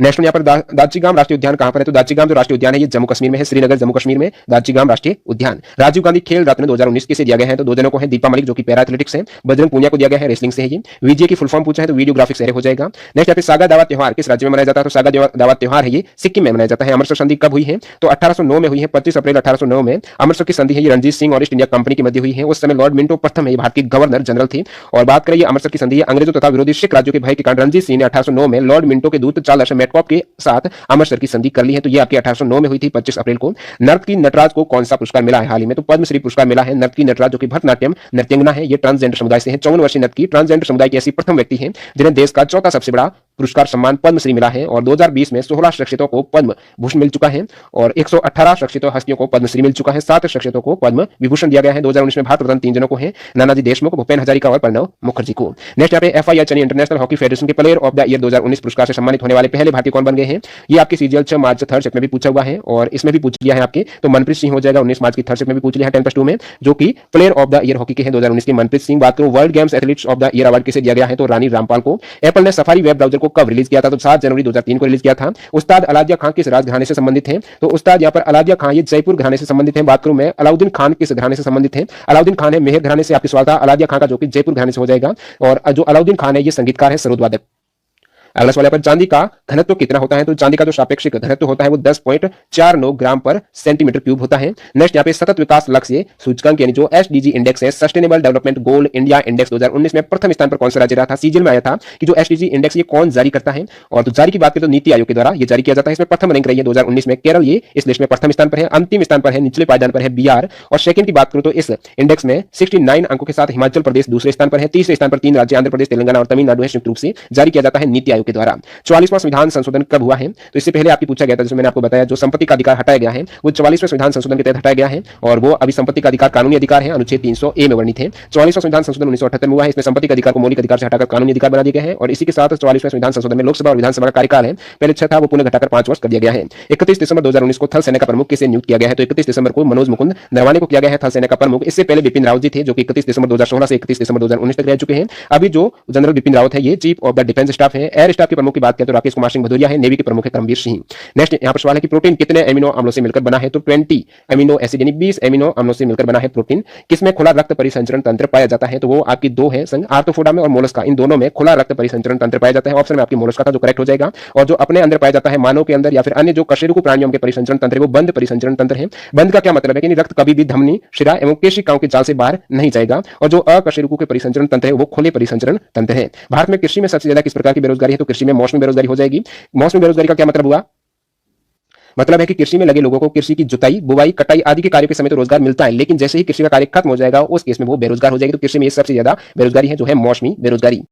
नेक्स्ट यहाँ पर दाचीगाम राष्ट्रीय उद्यान कहां पर है। तो दाचीगाम जो राष्ट्रीय उद्यान है ये जम्मू कश्मीर में है, श्रीनगर जम्मू कश्मीर में दाचीगाम राष्ट्रीय उद्यान। राजीव गांधी खेल रत्न 2019 किसे दिया गया है। तो 2 जनों को है, दीपा मलिक जो कि पैरा एथलेटिक्स है, बजरंग पूनिया को दिया गया है, रेसलिंग से है ये। वीजे की फुल फॉर्म पूछा है तो वीडियो ग्राफिक्स हो जाएगा। नेक्स्ट यहाँ पे सागा दावा त्योहार किस राज्य में मनाया जाता है। तो सागा दावा त्योहार है ये सिक्किम में मनाया जाता है। अमृतसर संधि कब हुई है। तो 1809 में हुई है, 25 अप्रैल 1809 में अमृतसर की संधि है ये रणजीत सिंह और ईस्ट इंडिया कंपनी के मध्य हुई है। उस समय लॉर्ड मिंटो प्रथम है भारत के गवर्नर जनरल थे। और बात करें अमृतसर की संधि अंग्रेजों तथा विरोधी सिख राज्यों के भय के कारण रणजीत सिंह ने 1809 में लॉर्ड मिंटो के दूत चार्ल्स मेटकॉफ के साथ अमृतसर की संधि कर ली है। तो ये आपकी 1809 में हुई थी 25 अप्रैल को। नर्तकी नटराज को कौन सा पुरस्कार मिला है हाल ही में। तो पद्मश्री पुरस्कार मिला है नर्तकी नटराज, जो कि भरतनाट्यम नृत्यंगना है, ये ट्रांसजेंडर समुदाय से है। 54 वर्षीय नर्तकी ट्रांसजेंडर समुदाय की ऐसी प्रथम व्यक्ति है जिन्हें देश का चौथा सबसे बड़ा पुरस्कार सम्मान पद्मश्री मिला है। और 2020 में 16 शख्सियतों को पद्म भूषण मिल चुका है और 118 शख्सियतों हस्तियों को पद्मश्री मिल चुका है। 7 शख्सियतों को पद्म विभूषण दिया गया है। 2019 में भारत रत्न 3 जनों को है, नानाजी देशमुख, भूपेन हजारिका और प्रणब मुखर्जी को। नेक्स्ट यहाँ पे FIH यानी इंटरनेशनल हॉकी फेडरेशन के प्लेयर ऑफ द ईयर 2019 पुरस्कार से सम्मानित होने वाले पहले भारतीय कौन बन गए हैं। ये आपकी CGL 6 मार्च थर्ड शिफ्ट में भी पूछा हुआ है और इसमें भी पूछ लिया है आपके। तो मनप्रीत सिंह हो जाएगा 19 मार्च की थर्ड शिफ्ट में भी पूछ लिया है 10+2 में, जो कि player of the year hockey के हैं 2019 के मनप्रीत सिंह। बात करूं world games athletes of the year award किसे दिया गया है। तो रानी रामपाल को। एप्पल ने सफारी वेब ब्राउजर को कब रिलीज किया था। तो 7 जनवरी 2003 को रिलीज किया था। उस्ताद अलादिया खान किस राजघराने से संबंधित हैं। तो उस्ताद यहाँ पर अलादिया खान ये जयपुर घराने से संबंधित है। बात करूं मैं अलाउद्दीन खान किस घराने से संबंधित है। अलाउद्दीन खान है मेहर घराने से। आपकी सवाल था अलादिया खान का जो कि जयपुर घराने से हो जाएगा। और जो अलाउद्दीन खान है ये संगीतकार है, सरोदवादक। अगला सवाल पर चांदी का घनत्व कितना होता है। तो चांदी का जो सापेक्षिक घनत्व होता है वो 10.49 ग्राम पर सेंटीमीटर क्यूब होता है। नेक्स्ट यहाँ पे सतत विकास लक्ष्य सूचकांक यानी जो SDG इंडेक्स है, sustainable development goal India index 2019 में प्रथम स्थान पर कौन सा राज्य रहा था। CGL में आया था कि जो SDG इंडेक्स ये कौन जारी करता है। और तो जारी की बात करें तो नीति आयोग के द्वारा ये जारी किया जाता है। इसमें प्रथम रैंक रही है 2019 में केरल, ये इस लिस्ट में प्रथम स्थान पर है। अंतिम स्थान पर है, निचले पायदान पर है बिहार। और सेकंड की बात करूं तो इस इंडेक्स में 69 अंकों के साथ हिमाचल प्रदेश दूसरे स्थान पर है। तीसरे स्थान पर 3 राज्य आंध्र प्रदेश, तेलंगाना और तमिलनाडु है। संयुक्त रूप से जारी किया जाता है नीति आयोग आयोग के द्वारा। 44वां संविधान संशोधन कब हुआ है? तो इससे पहले आपकी पूछा गया था, जैसे मैंने आपको बताया, जो संपत्ति का अधिकार हटाया गया है वो 44वें संविधान संशोधन के तहत हटाया गया है और वो अभी संपत्ति का अधिकार कानूनी अधिकार है, अनुच्छेद 300A में वर्णित है। 44वां संविधान संशोधन 1978 में हुआ है। इसमें संपत्ति का अधिकार को मौलिक अधिकार से हटाकर कानूनी अधिकार बना दिया गया है और इसी के साथ 44वें संविधान संशोधन में लोकसभा और विधानसभा का कार्यकाल है, पहले 6 था, वो पुनः घटाकर 5 वर्ष कर दिया गया है। 31 दिसंबर 2019 को थल सेना का प्रमुख किसे नियुक्त किया गया है? तो 31 दिसंबर को मनोज मुकुंद नरवाने को किया गया है थल सेना का प्रमुख। इससे पहले बिपिन रावत जी थे, जो कि 31 दिसंबर 2016 से 31 दिसंबर 2019 तक रह चुके हैं। अभी जो जनरल बिपिन रावत है ये chief of the defence staff है। एयर स्टाफ के प्रमुख की बात करें तो राकेश कुमार सिंह भदौरिया है। नेवी के प्रमुख है करमबीर सिंह। नेक्स्ट यहाँ पर सवाल है कि प्रोटीन कितने अमीनो अम्लों से मिलकर बना है? तो 20 अमीनो एसिड यानी 20 अमीनो अम्लों से मिलकर बना है प्रोटीन। किसमें खुला रक्त परिसंचरण तंत्र पाया जाता है? तो वो आपकी दो है संघ, आर्थ्रोपोडा में और मोलस्का, इन दोनों में खुला रक्त परिसंचरण तंत्र पाया जाता है। ऑप्शन में आपकी मोलस्का था जो करेक्ट हो जाएगा। और जो अपने अंदर पाया जाता है मानव के अंदर या फिर अन्य जो कशेरुकी प्राणियों के परिसंचरण तंत्र है वो बंद परिसंचरण तंत्र है। बंद का क्या मतलब है कि रक्त कभी भी धमनी, शिरा एवं केशिकाओं के जाल से बाहर नहीं जाएगा। और जो अकशेरुकी के परिसंचरण तंत्र है वो खुले परिसंचरण तंत्र है। भारत में कृषि में सबसे ज्यादा किस प्रकार की बेरोजगारी है? तो कृषि में मौसमी बेरोजगारी हो जाएगी। मौसमी बेरोजगारी का क्या मतलब हुआ? मतलब है कि कृषि में लगे लोगों को कृषि की जुताई, बुवाई, कटाई आदि के कार्यों के समय तो रोजगार मिलता है, लेकिन जैसे ही कृषि का कार्य खत्म हो जाएगा उस केस में वो बेरोजगार हो जाएगी। तो कृषि में ये सबसे ज्यादा बेरोजगारी है जो है मौसमी बेरोजगारी।